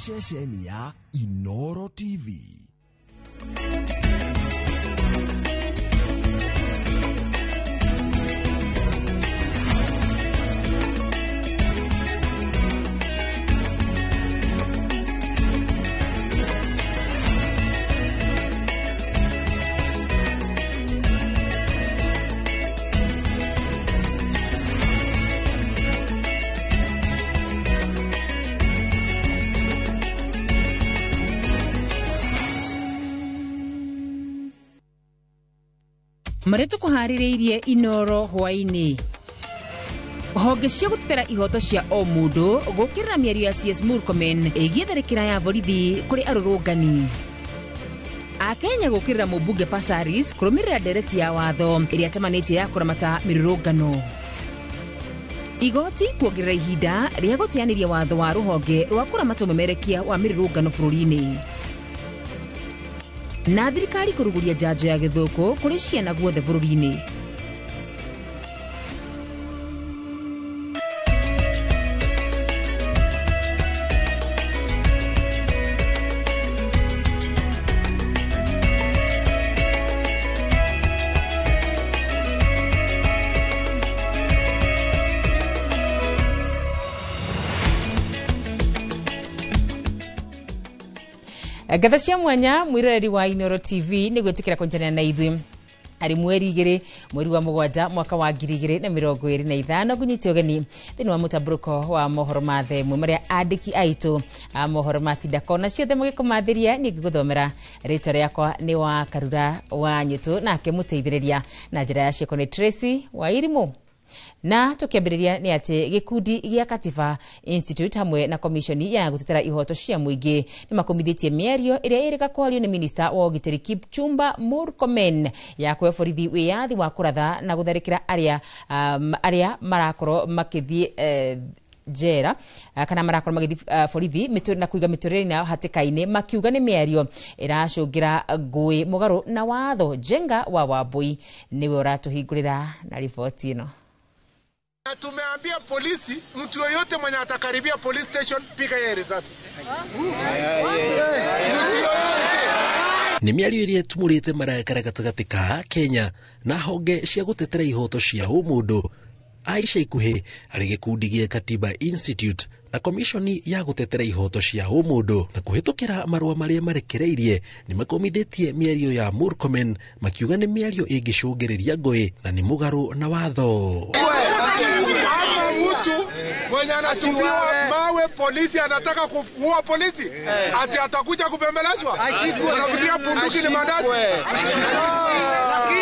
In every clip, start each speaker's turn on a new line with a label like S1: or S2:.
S1: ceceni ya Inoro TV.
S2: Mareto kuhaririirie Inoro hwaini. Honge cia gutetera ihoto cia o mundu gukirira mĩario ya CS Murkomen ĩgiĩ tharĩkĩra ya borithi kũrĩ arũrũngani. Akenya gukirira mũmbunge Passaris kũrũmĩrĩra ndereti ya watho ĩrĩa temanĩtie ya kũramata mĩrũrũngano. Igoti kuongerera ihinda rĩa gũteanĩria watho wa rũhonge rwa kũramata ũmemerekia wa mĩrũrũngano bũrũri-inĩ. Na thirikari kũrugũria njanjo ya gĩthũkũ kũrĩ ciana guothe bũrũri-inĩ. Gatha cia mwanya mwiroreri wa Inoro TV nĩ gwĩtĩkĩra kũnyitanĩra na ithuĩ arĩ mweri 2 mweri wa 7 mwaka wa 2025 kunyitio ũgeni thĩinĩ wa mũtambũrũko wa mohoro ma themwe marĩa andĩki aitũ a mohoro matinda kona ciothe magĩkũmathĩria niĩ ngĩgũthomera rĩtwa rĩakwa nĩ wa Karura wa Nyũtũ nake mũteithĩrĩria na njĩra ya ciĩko nĩ Tracy wa Irimũ. Na tukiambĩrĩria nĩ atĩ gĩkundi gĩa Katiba Institute hamwe na komishoni ya gũtetera ihoto cia mũingĩ nĩ makomithĩtie mĩario ĩrĩa ĩrĩga kwario nĩ minista wa ũgitĩri Kipchumba Murkomen ya kuoya borithi wĩyathi wa kũratha na gũtharĩkĩra arĩa marakorwo makĩthiĩ jera kana marakorwo magĩthiĩ borithi na kũiga mĩtũrĩre-inĩ hatĩka-inĩ makiuga nĩ mĩario ĩracũngĩra ngũĩ mũgarũ na watho. Jenga wa Wambui niwe ũratũhingũrĩra na riboti ĩno.
S3: Tumeambia polisi mtu yoyote mwenye atakaribia police station piga yeye risasi. Mtu yoyote.
S4: Nĩ mĩario ĩrĩa tumũrĩte marakara gatagatĩ ka Kenya na honge cia gũtetera ihoto cia ũmũndũ. Aisha ikuhĩ arĩ gĩkundi gĩa Katiba Institute na komishoni ya gũtetera ihoto cia ũmũndũ na kũhĩtũkĩra marũa marĩa marekereirie nĩ makomithĩtie mĩario ya Murkomen makiuga nĩ mĩario ĩngĩcũngĩrĩria ngũĩ na nĩ mũgarũ na watho.
S3: Ama mtu mwenye anatupiwa mawe polisi anataka kuua polisi ati atakuja kupembelezwa. Unafikiria bunduki ni mandazi?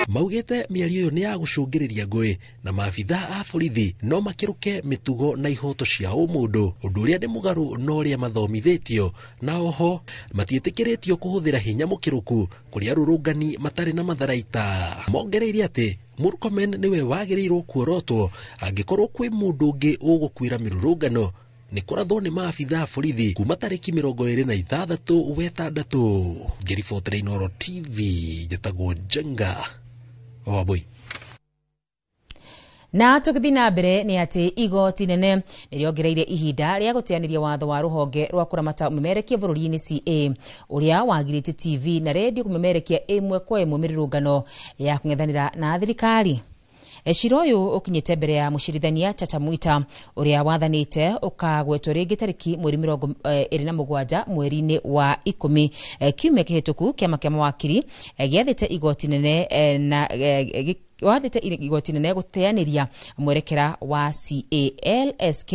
S4: Maugĩte mĩario ĩyo nĩ ya gũcũngĩrĩria ngũĩ na maabitha a borithi no makĩrũke mĩtugo na ihoto cia ũmũndũ ũndũ ũrĩa nĩ mũgarũ na ũrĩa mathomithĩtio na oho matiĩtĩkĩrĩtio kũhũthĩra hinya mũkĩrũku kũrĩ arũrũngani matarĩ na matharaita. Mongereire atĩ Murkomen nĩwe wagĩrĩirwo kuorotwo angĩkorwo kwĩ mũndũ ũngĩ ũgũkwĩra mĩrũrũngano nĩ kũrathwo nĩ maabitha borithi kuma tarĩki 26 wetandatũ. Ngĩribotera Inoro TV njĩtagwo Jenga Wambui.
S2: Na tũgĩthiĩ na mbere nĩ atĩ igoti nene nĩrĩongereire ihinda rĩa gũteanĩria watho wa rũhonge rwa kũramata ũmemerekia bũrũri-inĩ CA ũrĩa wagirĩtie TV na redio kũmemerekia ĩmwe kwa ĩmwe mĩrũrũngano ya kũng'ethanĩra na thirikari. Cira ũyũ ũkinyĩte mbere ya mũcirithania Chacha Mwita ũrĩa wathanĩte ũkagwetwo rĩngĩ tarĩki mweri 27 mweri-inĩ wa 10 kiumia kĩhĩtũku kĩama kĩa mawakiri gĩathĩte igoti nene na wathĩte igoti nene gũteanĩria mwerekera wa CALSK.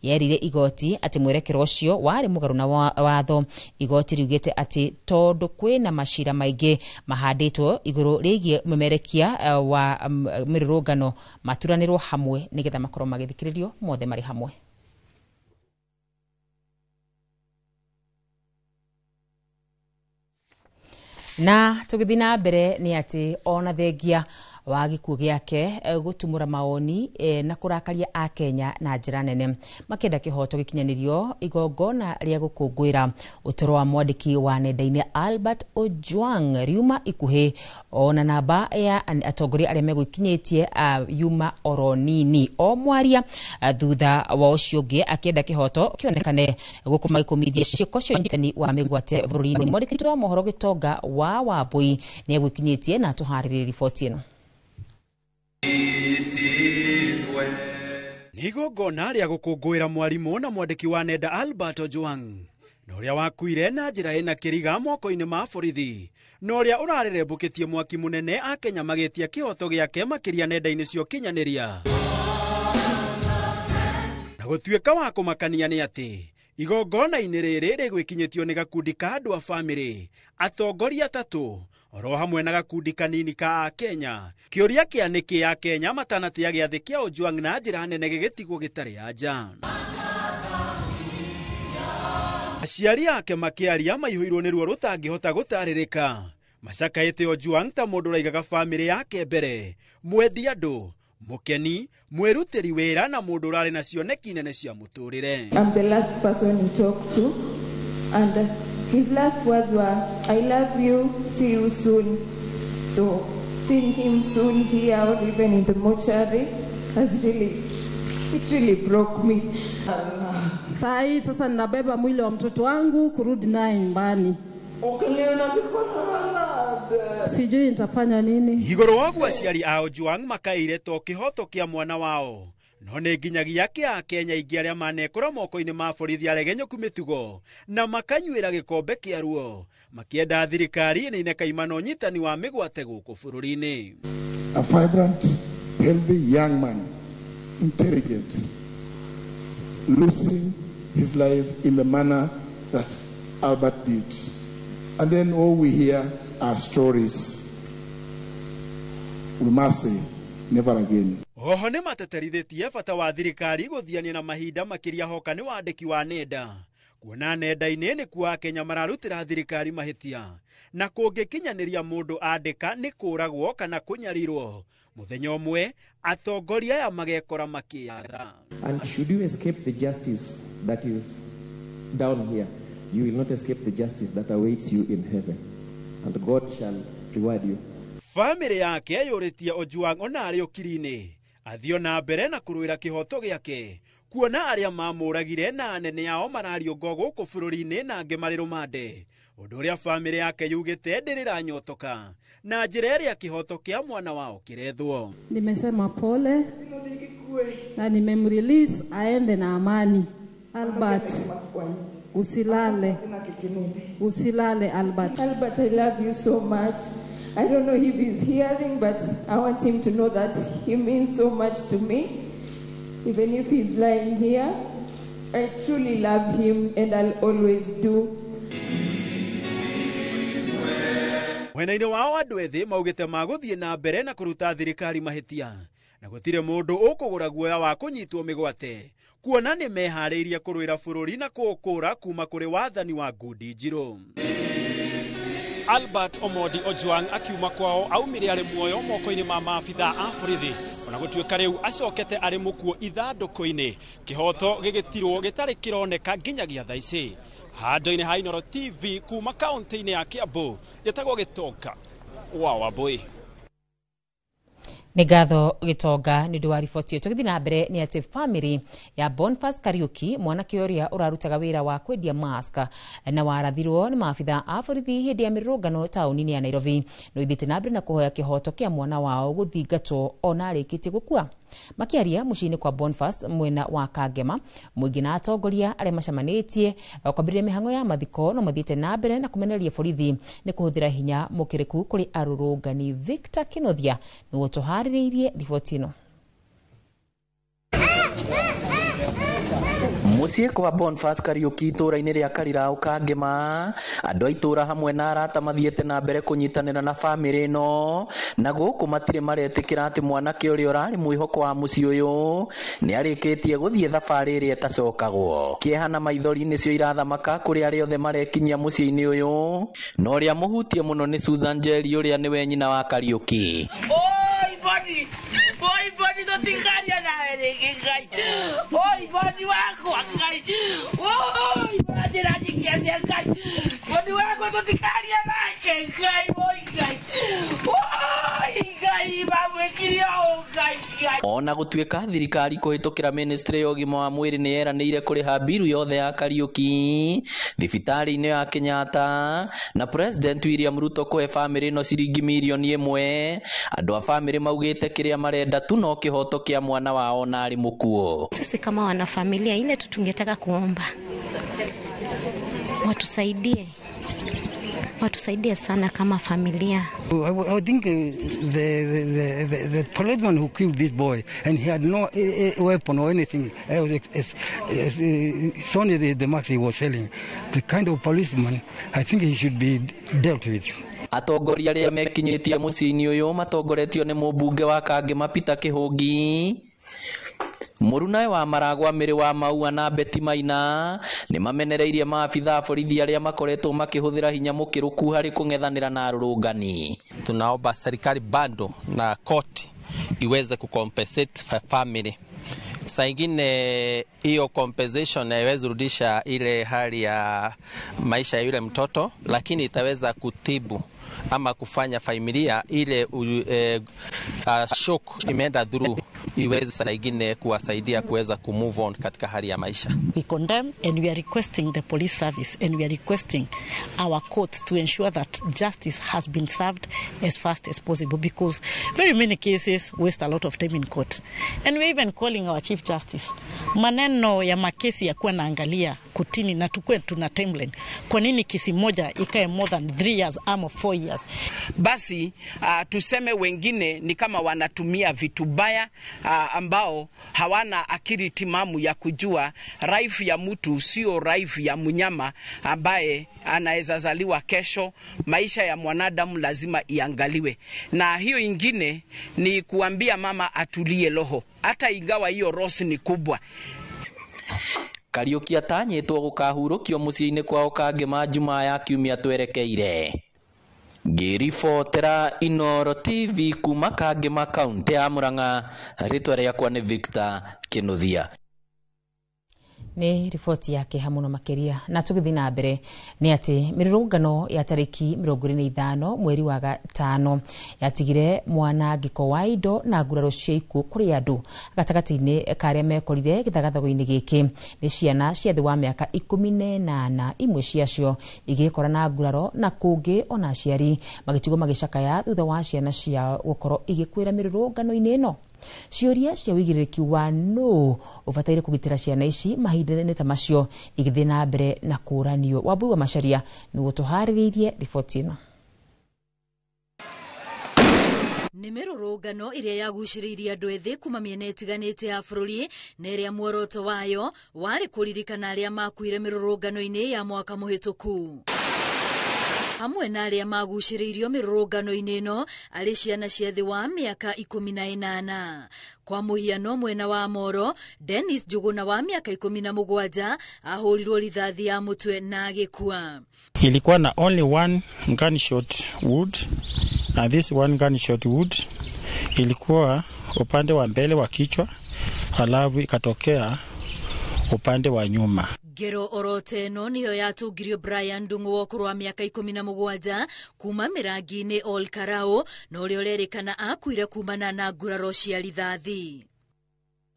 S2: Yerire igoti atĩ mwerekera ũcio warĩ mũgarũ na watho. Igoti riugĩte atĩ tondũ kwĩna macira maingĩ mahandĩtwo igũrũ rĩgiĩ mũmerekia wa mĩrũrũngano maturanĩrwo hamwe nĩgetha makorwo magĩthikĩrĩrio mothe marĩ hamwe. Na tũgĩthiĩ na mbere nĩ atĩ ona thengia wa gikuo giake gutumura maoni na kurakaria a Kenya na njira nene makenda kihoto gikinyanirio igongona ria gukungwira utoro wa mwandiki wa nenda-ini Albert Ojwang riuma ikuhi ona namba ya atongoria aria megwikinyitie yuma oronini o mwaria thutha wa ucio ngi akienda kihoto kionekane gukuma ikumithia ciiko cio nyitani wa migwate bururi-ini. Mwandiki wa mohoro Gitonga wa Wambui ni egwikinyitie na tuharire riboti ino.
S5: Igongona ria gukungwira mwarimu na mwandiki wa nenda Albert Ojwang noria wakuire na njira ina kiriga moko-ini ma borithi noria urarerembukitie mwaki munene a Kenya magitia kihoto giake makiria nenda-ini cio kinyaniria na gutuika wa kumakania ni ati igongona-ini riri rigwikinyitio ni gakundi ka andu a family atongoria atatu oro hamwe na gakundi kanini ka Kenya kiuria kia niki ya Kenya matanatia giathi kia Ojwang na njira nene gigitigwo gitari anja. Aciari ake makiaria maihuirwo niruo rutangihota gutaririka macakaite Ojwang ta mundu raigaga family yake mbere mwendi andu mukeni mweruteri wira na mundu rari na cioneki nene cia muturire.
S6: I'm the last person he talked to and his last words were I love you, see you soon. So seeing him soon here or even in the mortuary it really broke me.
S7: Sasa ninabeba mwili wa mtoto wangu kurudi naye nyumbani. Sijui nitafanya nini.
S5: Igoro wagu aciari a Ojwang makaire to kihoto kia mwana wao no ne nginyagia kia Kenya ingi aria manekora moko-ini ma borithi aregenyoku mitugo na makanyuira gikombe kia ruo makienda thirikari ine kaimano nyitani wa migwate guku bururi-ini.
S8: A vibrant, healthy young man, intelligent, losing his life in the manner that Albert did. And then all we hear are stories. We must say, never again.
S5: Oho ni mateterithitie bata wa thirikari guthiania na mahinda makiria hoka ni wandiki wa nenda kuona nenda-ini ni kuwa Kenya mararutira thirikari mahitia na kungikinyaniria mundu andika ni kuragwo kana kunyarirwo muthenya umwe atongoria ya magekora makiara.
S9: And should you escape the justice that is down here, you will not escape the justice that awaits you in heaven, and God shall reward you.
S5: Family yake yuritie Ojwang ona ari ukiri-ini athio na mbere na kuruira kihoto giake kuona aria mamuragire na nene yao marario gogo ku bururi-ini na ngemariro mande undu uria family yake yugite ndirira nyotoka na njira iria kihoto kia mwana wao kirethwo.
S7: Nimesema pole na nimemrelease aende na amani. Albert, usilale Albert.
S6: Albert, I love you so much. I don't know if he's hearing, but I want him to know that he means so much to me. Even if he's lying here, I truly love him and I'll always do.
S5: Mwena-ini wao andu ethi maugite maguthie na mbere na kuruta thirikari mahitia na gutire mundu ukugura guoya wa kunyitwo migwate kuona ni mehariirie kuruira bururi na kuukura kuma kuri wathani wa ngundi njiru. Albert Omodi Ojwang akiuma kwao aumire ari muoyo moko-ini ma maabitha a borithi ona gutuika riu acokete ari mukuo ithanduku-ini kihoto gigitirwo gitari kironeka nginyagia thaa ici. Hando-ini ha Inoro TV kuma kaunti-ini ya Kiambu yetagwo Gitonga wa Wambui.
S2: Nĩ ngatho Gitonga nĩ ũndũ wa riboti ĩyo. Tũgĩthiĩ na mbere nĩ atĩ family ya Boniface Kariuki mwanake ũrĩa ũrarutaga wĩra wa kwendia mask na warathirwo nĩ maabitha a borithi hĩndĩ ya mĩrũrũngano taũni-inĩ ya Nairobi no ithiĩte na mbere na kũhoya kĩhoto kĩa mwana wao gũthingatwo ona arĩkĩtie gũkua. Makiaria muciini kwa Boniface mwena wa Kangema muingi na atongoria aria macamanĩtie kwambĩrĩria mĩhang'o ya mathiko no mathiĩte na mbere na kũmenereria borithi nĩ kũhũthĩra hinya mũkĩrĩku kũrĩ arũrũngani. Victor Kinothia nĩguo tũharĩrĩirie riboti ĩno.
S10: Muciĩ kwa Boniface Kariuki itũra-inĩ rĩa Karirau Kangema andũ a itũra hamwe na arata mathiĩte na mbere kũnyitanĩra na bamĩrĩ ĩno na gũkũ matirĩ maretĩkĩra atĩ mwanake ũrĩa ũrarĩ mwĩhoko wa mũciĩ ũyũ nĩ arĩkĩtie gũthiĩ thabarĩ ĩrĩa ĩtacokagwo. Kĩeha na maithori nĩcio irathamaka kũrĩ arĩa othe marekinyia mũciĩ-inĩ ũyũ na ũrĩa mũhutie mũno nĩ Susan Njeri ũrĩa nĩwe nyina wa Kariuki.
S11: body totikaria na rege ngai oi body wako ngai oi body rajikia ngai body wako totikaria na ngai oi ngai ngai bamwekiria ngai
S10: ona gutuika thirikari kuhitukira ministry ya ugima wa mwiri ni yeranire kuriha biru yothe ya Kariuki thibitari-ini ya Kenyatta na President William Ruto kuhe family no ciringi milioni 1 andu a family maugite kiria marenda tu no kihoto kia mwana wao na ari mukuo.
S12: Sisi kama wana familia ile tungetaka kuomba watusaidie sana kama familia.
S13: I think the policeman who killed this boy and he had no weapon or anything, it's only the mask he was selling. The kind of policeman, I think he should be dealt with.
S10: Atongoria aria mekinyitie muciini uyu matongoretio ni mubunge wa Kangema Peter Kihungi, Murunae wa Maragwa Miri wa Maua na Beti Maina ni mamenereirie maafitha borithi aria makoretwo makihuthira hinya mukiruku hari kung'ethanira na arurungani.
S14: Tunaomba serikali bando na koti iweze kucompensate family. Saa ingine hiyo compensation haiwezi rudisha ile hali ya maisha ya yule mtoto, lakini itaweza kutibu ama kufanya familia ile shock imeenda through iweze saa ingine kuwasaidia kuweza kumove on katika hali ya maisha.
S15: We condemn and we are requesting the police service and we are requesting our courts to ensure that justice has been served as fast as possible, because very many cases waste a lot of time in court. And we are even calling our Chief Justice, maneno ya makesi ya kuwa naangalia kutini na tukue tuna timeline. Kwa nini kesi moja ikae more than 3 years ama 4 years?
S11: Basi tuseme wengine ni kama wanatumia vitu baya ambao hawana akili timamu ya kujua life ya mtu sio life ya mnyama ambaye anaweza zaliwa kesho. Maisha ya mwanadamu lazima iangaliwe. Na hiyo ingine ni kuambia mama atulie roho, hata ingawa hiyo rosi ni kubwa.
S10: Kariuki atanyitwo gukahurukio muciini kwao Kangema Jumaa ya kiumia twerekeire. Ngiribotera Inoro TV kuma Kangema kaunti ya Murang'a, ritwa riakwa ni Victor Kinuthia.
S2: Ni ripoti yake hamuno makeria. Na tugithi na mbere ni ati mirurungano ya tariki 25 mweri wa gatano yatigire mwanangiko wa indo na nguraro cia ikuo kuri andu gatagati-ini karia mekorire githagathago-ini giki. Ni ciana cia thi wa miaka 18, imwe ciacio igikora na nguraro na kungi ona aciari magitigo magicakaya thutha wa ciana cia gukorwo igikwira mirurungano-ini ino. Ciuria cia wigiriki wa no ubataire kugitira ciana ici mahinda-ini ta macio igithii na mbere na kuranio. Wambui wa Macharia ni gutuhaririirie riboti ino.
S16: Ni mirurungano iria yaguciririe andu ethi kuma miena itiganite ya bururi na iria muoroto wayo wari kuririkana aria makuire mirurungano-ini ya mwaka muhituku. Hamwe na aria maguciriirio mirurungano-ini ino ari ciana cia thi wa miaka 18. Kwa muhiano mwena wa Moro, Dennis Juguna wa miaka 17 ahurirwo rithathi ya mutwe na agikua.
S17: Ilikuwa na only one gunshot wound, and this one gunshot wound ilikuwa upande wa mbele wa kichwa, halafu ikatokea upande wa nyuma.
S16: Gero orote no niyo yatugirio Brian Ndungu wokuru wa miaka 17 kuma Mirangi-ini Ol Karau na uria urerikana akuire kumana na nguraro cia rithathi.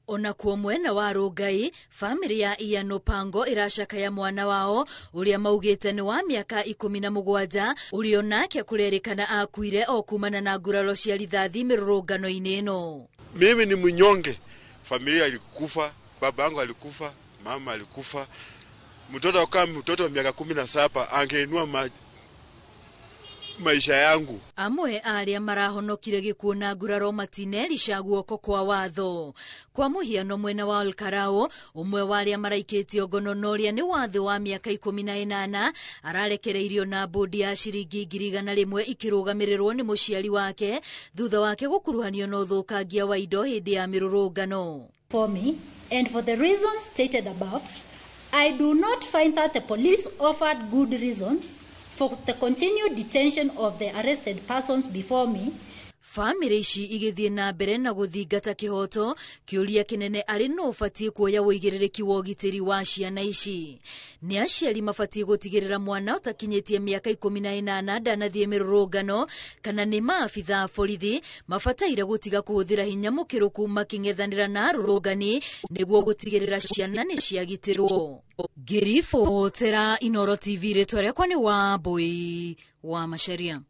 S16: Ona kuo mwena wa Rongai, family ya Ian Opango iracakaya mwana wao uria maugite ni wa miaka 17 uria nake kurerikana akuire o kumana na nguraro cia rithathi mirurungano-ini ino.
S18: Mimi ni mnyonge, familia ilikufa, baba yangu alikufa, mama alikufa. Mtoto kama mtoto wa miaka 17 angeinua maisha yangu.
S16: Amwe aria marahonokire gikuo na nguraro matineri cia guoko kwa watho. Kwa muhiano mwena wa Ol Karau, umwe wa aria maraikitio ngono noria ni watho wa miaka 18 ararekereirio na bodi ya ciringi 100 ikirugamirirwo ni muciari wake thutha wake gukuruhanio na uthukangia wa indo hindi ya mirurungano.
S19: For me, and for the reasons stated above, I do not find that the police offered good reasons for the continued detention of the arrested persons before me.
S16: Family ici igithie na mbere na guthingata kihoto kiuria kinene ari no ufatie kuoya uigiririki wa ugitiri wa ciana ici. Ni aciari mafatie gutigirira mwana utakinyitie miaka 18 ndanathie mirurungano kana ni maafitha a borithi mafataire gutiga kuhuthira hinya mukiruku making'ethanira na rurungani niguo gutigirira ciana ni ciagitirwo. Girifo tera Inoro TV retore kwani wa boy wa Macharia.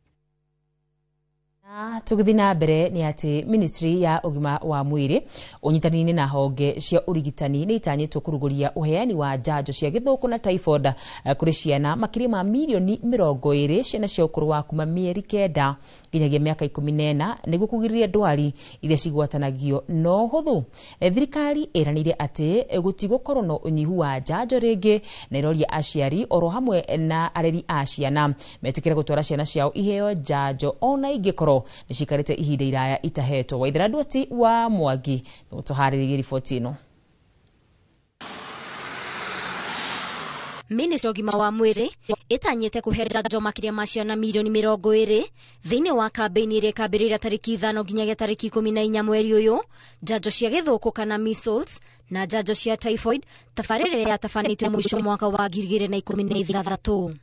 S2: Tugithi na mbere ni ati Ministry ya Ugima wa Mwiri unyitanini na honge cia urigitani ni itanyitwo kuruguria uheani wa njanjo cia githuku na typhoid kuri ciana makiri ma milioni 20 ciana cia ukuru wa kuma mieri 9 nginyagia miaka 14 niguo kugiriria ndwari iria cigwatanagio no huthu. Thirikari iranire ati gutigokorwo no unyihu wa njanjo ringi na iroria aciari oro hamwe na areri a ciana metikire gutwara ciana ciao iheo njanjo ona ingikoro nishikarite ihinda iraya itahetwo. Waithira Nduati wa Mwangi gutohaririria riboti ino.
S20: Ministry Ugima wa Mwiri itanyite kuhe njanjo makiria ma ciana milioni 20 thiini wa kampeni iria ikambirira tariki 5 nginyagia tariki 14 mweri uyu. Njanjo cia githuku kana measles na njanjo cia typhoid tabarire ya tafanitwe mwisho mwaka wa 2013.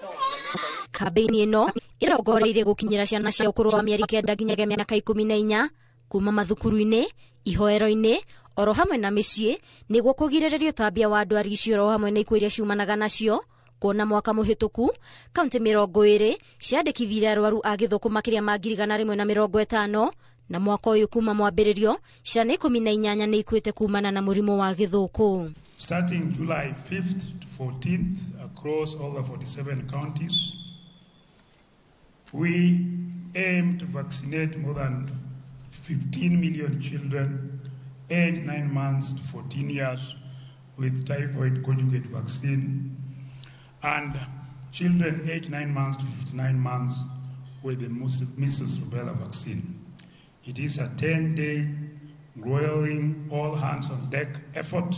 S20: Kampeni ino irongoreirie gukinyira ciana cia ukuru wa mieri 9 nginyagia miaka 14 kuma mathukuru-ini, ihoero-ini oro hamwe na micii niguo kugirirerio tambia wa ndwari icio oro hamwe na ikuo iria ciumanaga nacio. Kuona mwaka muhituku kaunti 20 ciandikithire arwaru a githuku makiria ma 150 na mwaka uyu kuma mwambiririo ciana 18 ni ikuite kumana na murimu wa githuku.
S21: Starting July 5th to 14th across all the 47 counties, we aim to vaccinate more than 15 million children aged 9 months to 14 years with typhoid conjugate vaccine and children aged 9 months to 59 months with the measles rubella vaccine. It is a 10-day grueling all hands on deck effort.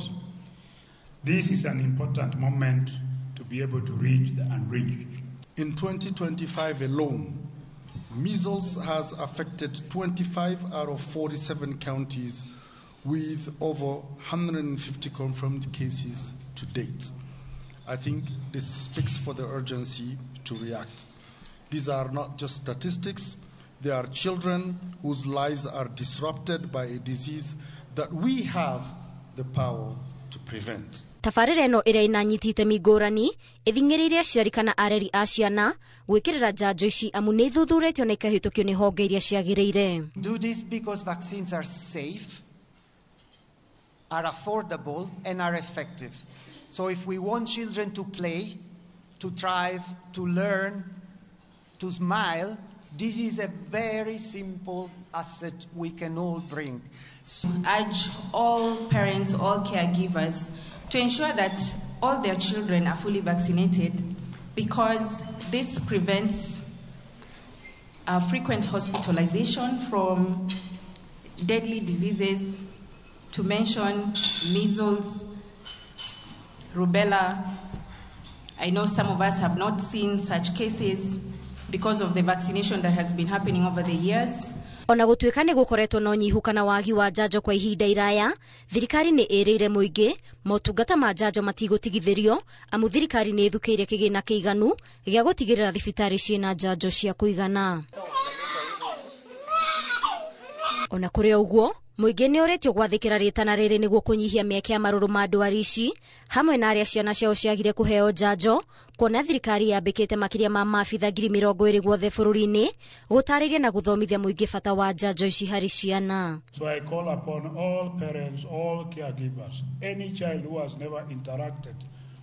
S21: This is an important moment to be able to reach the unreached.
S22: In 2025 alone, measles has affected 25 out of 47 counties with over 150 confirmed cases to date. I think this speaks for the urgency to react. These are not just statistics, they are children whose lives are disrupted by a disease that we have the power to prevent.
S20: Tabarire no iria inanyitite migorani ithingiriria aciari kana areri a ciana gwikirira njanjo ici amu ni thuthuretio na ikahitukio ni honge iria ciagiriire.
S23: Do this because vaccines are safe, are affordable and are effective. So if we want children to play, to thrive, to learn, to smile, this is a very simple asset we can all bring.
S24: Urge all parents, all caregivers to ensure that all their children are fully vaccinated because this prevents frequent hospitalization from deadly diseases, to mention measles, rubella. I know some of us have not seen such cases because of the vaccination that has been happening over the years.
S20: Ona gutuika ni gukoretwo no nyihu kana wagi wa njanjo kwa ihinda iraya, thirikari ni irire muingi motungata ma njanjo matigũtigithirio amu thirikari ni ithukiire kigina kiiganu gia gutigirira thibitari ciina njanjo cia kuigana. Ona kuri uguo muingi ni uretio gwathikira ritana riri niguo kunyihia mieke ya maruru ma ndwari ici hamwe na aria ciana ciao ciagire kuheo njanjo. Kuona thirikari yambikite makiria ma maabitha 20,000 guothe bururi-ini gutariria na guthomithia muingi bata wa njanjo ici hari ciana.
S21: So I call upon all parents, all caregivers, any child who has never interacted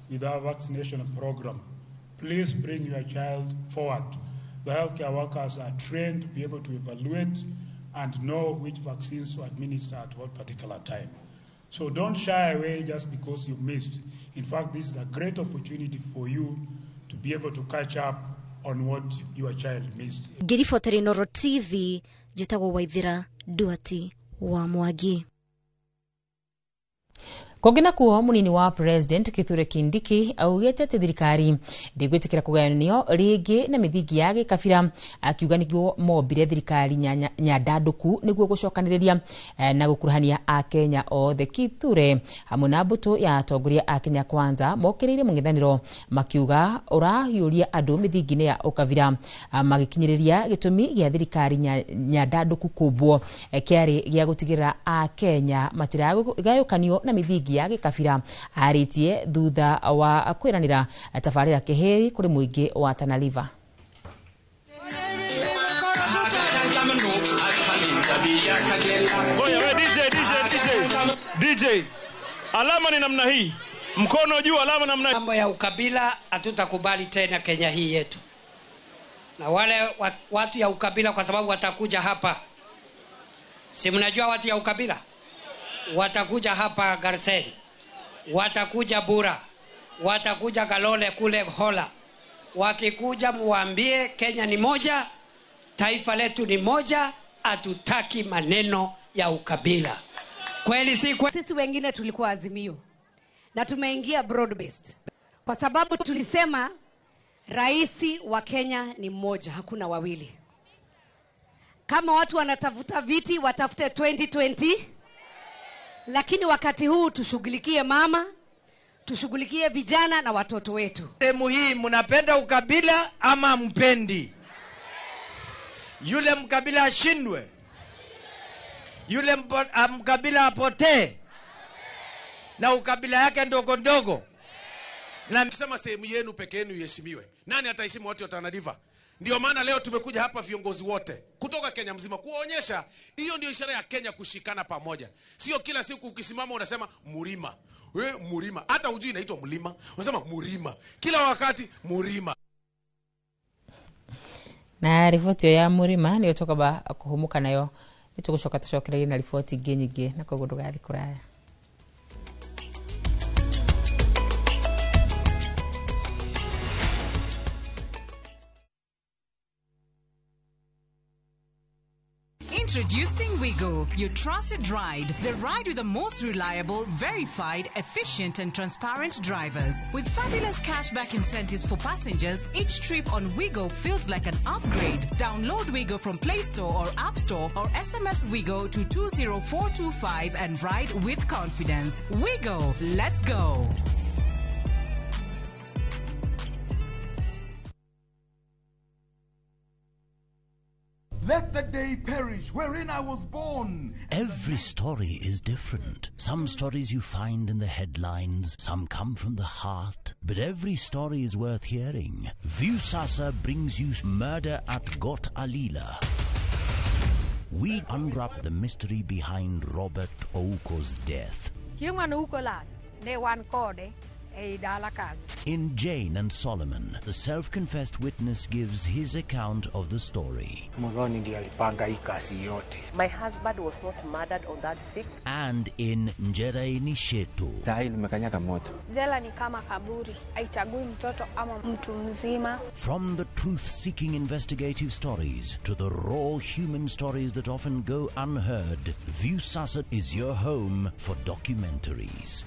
S21: with our vaccination program, please bring your child forward. The healthcare workers are trained to be able to evaluate and know which vaccines to administer at what particular time. So don't shy away just because you missed. In fact, this is a great opportunity for you to be able to catch up on what your child missed.
S20: Girifoteri Inoro TV, jitagwo Waithira Nduati wa Mwangi.
S2: Kogena kuo munini wa President Kithure Kindiki augete ati thirikari ndigwitikira kugayanio ringi na mithingi ya gikabira, akiuga niguo mombire thirikari nyandanduku niguo gucokaniria na gukuruhania a Kenya othe. Kithure hamwe na mbuto ya atongoria a Kenya Kwanza mokiriire mung'ethaniro makiuga urahiuria andu mithingi-ini ya ukabira magikinyiriria gitumi gia thirikari nyandanduku kubwo kiari gia gutigirira a Kenya matiragayukanio na mithingi ya gikabira. Aritie thutha wa kwiranira tabarira keheri kuri muingi wa Tana River.
S1: DJ alama ni namna hii, mkono juu, alama namna hii.
S3: Mambo ya ukabila hatutakubali tena Kenya hii yetu, na wale watu ya ukabila, kwa sababu watakuja hapa. Si mnajua watu ya ukabila watakuja hapa Garseni, watakuja Bura, watakuja Galole kule Hola. Wakikuja muambie Kenya ni moja, taifa letu ni moja, hatutaki maneno ya ukabila. Kweli si kweli?
S4: Sisi wengine tulikuwa Azimio na tumeingia broad based kwa sababu tulisema raisi wa Kenya ni mmoja, hakuna wawili. Kama watu wanatafuta viti watafute 2020, lakini wakati huu tushughulikie mama, tushughulikie vijana na watoto wetu.
S8: Sehemu hii mnapenda ukabila ama mpendi? Yule mkabila ashindwe, yule mkabila apotee na ukabila yake ndogo ndogo.
S25: Na nikisema sehemu yenu peke yenu iheshimiwe, nani ataheshimu watu wa Tana River? Ndio maana leo tumekuja hapa viongozi wote kutoka Kenya mzima kuonyesha hiyo ndio ishara ya Kenya kushikana pamoja. Sio kila siku ukisimama unasema Murima. Wewe Murima, hata hujui inaitwa mlima, unasema Murima. Kila wakati Murima.
S2: Na ripoti ya Murima ni utoka ba kuhumuka nayo. Nitugucoka tucokererie na ripoti nyingi na koguo ndugathi kuraya.
S26: Introducing Wigo, your trusted ride. The ride with the most reliable, verified, efficient and transparent drivers. With fabulous cashback incentives for passengers, each trip on Wigo feels like an upgrade. Download Wigo from Play Store or App Store or SMS Wigo to 20425 and ride with confidence. Wigo, let's go.
S27: Let the day perish wherein I was born.
S28: Every story is different. Some stories you find in the headlines, some come from the heart, but every story is worth hearing. Viusasa brings you Murder at Got Alila. We unwrap the mystery behind Robert Ouko's death. In Jane and Solomon, the self-confessed witness gives his account of the story.
S29: My husband was not murdered on that sick.
S28: And in Njere Nishetu, from the truth-seeking investigative stories to the raw human stories that often go unheard, Viusasa is your home for documentaries.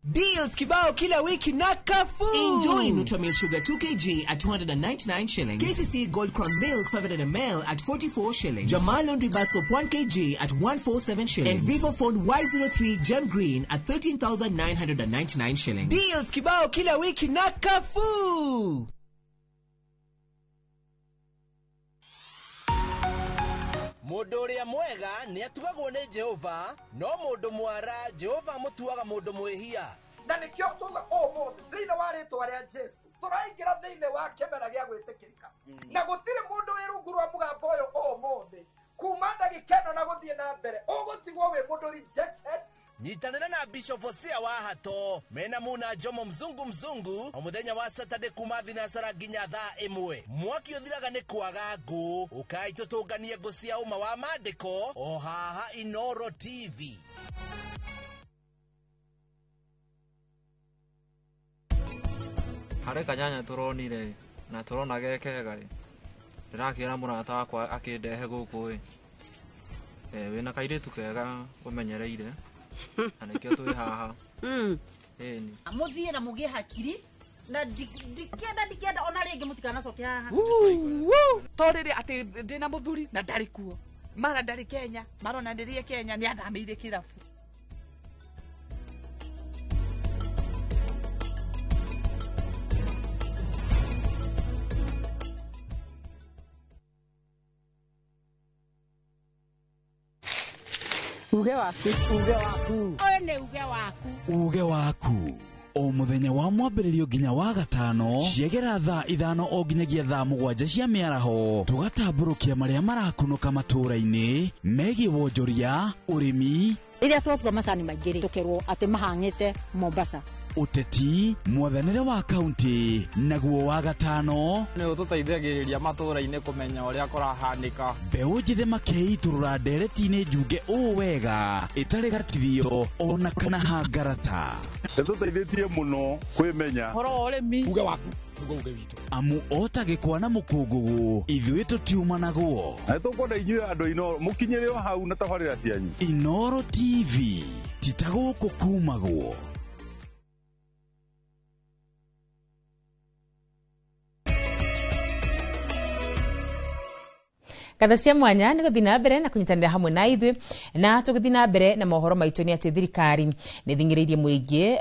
S30: Deals kibao kila wiki na Carrefour. Enjoy Nutramilk Sugar 2 kg at 299 shillings. KCC Gold Crown Milk 500 ml at 44 shillings. Jamal Laundry Bar Soap 1 kg at 147 shillings. And Vivo Phone Y03 Gem Green at 13,999 shillings. Deals kibao kila wiki na Carrefour.
S31: Mundu uria mwega ni atugagwo ni Jehova, no mundu mwara Jehova mutuaga mundu mwihia.
S32: Na nikyo tuga mundu thiine wa ritwa ria Jesu turaingira thiine wa kemera gia gwitikirika na gutire mundu wirungu rwa mugambo uyu mundu kuma ndagikeno na guthie na mbere ugutigwo wi mundu rejected.
S31: Nyitanira na Bishop Hosea wa Hato mena muna Jomo mzungu omuthenya wa Saturday kuma thinasara nginya thaa 1 mwaki uthiraga ni kwaga ngu ukai tutunganie ngu cia uma wa mandiko o haha Inoro TV.
S33: Hare kanyanya turonire na turona gekega ri ndirakiera murata wakwa akindehe guku
S5: wina kairitu kega umenyereire anekio twi haha ni
S6: muthie na mugie hakiri na dikenda ona ringi mutikana coke haha
S7: torire ati ndina muthuri na ndari kuo mara ndari Kenya marona ndirie Kenya ni athamiire kirabu
S9: uge waku
S10: uge waku o muthenya wa mwambĩrĩrio nginya wa gatano ciegera thaa 5 o nginyagia thaa 7 cia mĩaraho tugatambũrũkia marĩa marakunũka matũũra-inĩ megiĩ wonjoria ũrĩmi
S9: rĩrĩa twatua macani maingĩ tũkerwo atĩ mahang'ĩte Mombasa
S10: uteti mwathanĩre wa kaunti naguo wa gatano
S11: nĩ ũtũteithagĩrĩria matũũra-inĩ kũmenya ũrĩa kũrahanĩka
S10: mbeũ njĩthĩ makeiturũra ndereti-inĩ njunge ũũ wega ĩtarĩ gatithio ona kana hangarata
S12: nĩtũteithĩtie mũno kwĩmenya
S7: horo ũrĩmi
S12: uge waku uge witũ
S10: amu otagĩkwa na mũkũngũgũ ithuĩ tũtiuma naguo
S12: na tũkwenda inyuĩ andũ Inoro mũkinyĩre o hau na tabarĩra cianyu
S10: Inoro TV titagũkũ kumagwo
S2: Katha cia mwanya nĩ gũthiĩ na mbere na kũnyitanĩra hamwe na ithuĩ na tũgũthiĩ na mbere na mohoro maitũ nĩ atĩ thirikari nĩ thingĩrĩirie mũingĩ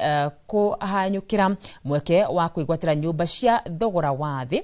S2: kũhanyũkĩra mweke wa kwĩgwatĩra nyũmba cia thogora wa thĩ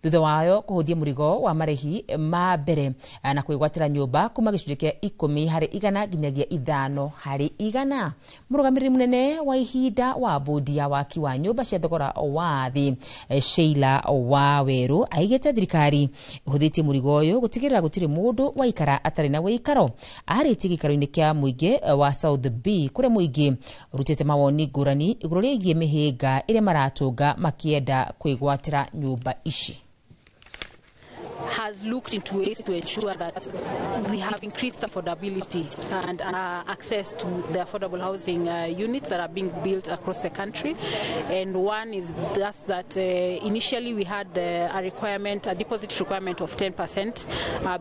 S2: thutha wayo kũhũthia mũrigo wa marĩhi ma mbere na kwĩgwatĩra nyũmba kuma gĩcunjĩ kĩa 10% nginyagia 5%. Mũrũgamĩrĩri mũnene wa ihinda wa bodi ya waki wa nyũmba cia thogora wa thĩ Sheila Waweru aigĩte thirikari ĩhũthĩtie mũrigo ũyũ gũtigĩrĩra gũtirĩ mũndũ waikara atarĩ na wĩikaro. Arĩtie gĩikaro-inĩ kĩa mũingĩ wa South B kũrĩa mũingĩ ũrutĩte mawoni ngũrani igũrũ rĩgiĩ mĩhĩnga ĩrĩa maratũnga makĩenda kwĩgwatĩra nyũmba ici.
S13: Has looked into ways to ensure that we have increased affordability and access to the affordable housing units that are being built across the country. And one is just that initially we had a deposit requirement of 10%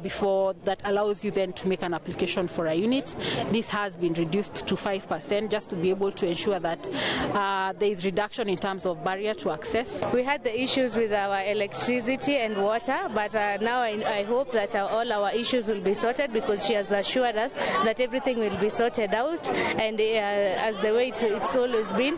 S13: before that allows you then to make an application for a unit. This has been reduced to 5% just to be able to ensure that there is reduction in terms of barrier to access.
S14: We had the issues with our electricity and water, but now I hope that all our issues will be sorted because she has assured us that everything will be sorted out. And as the way it's always been,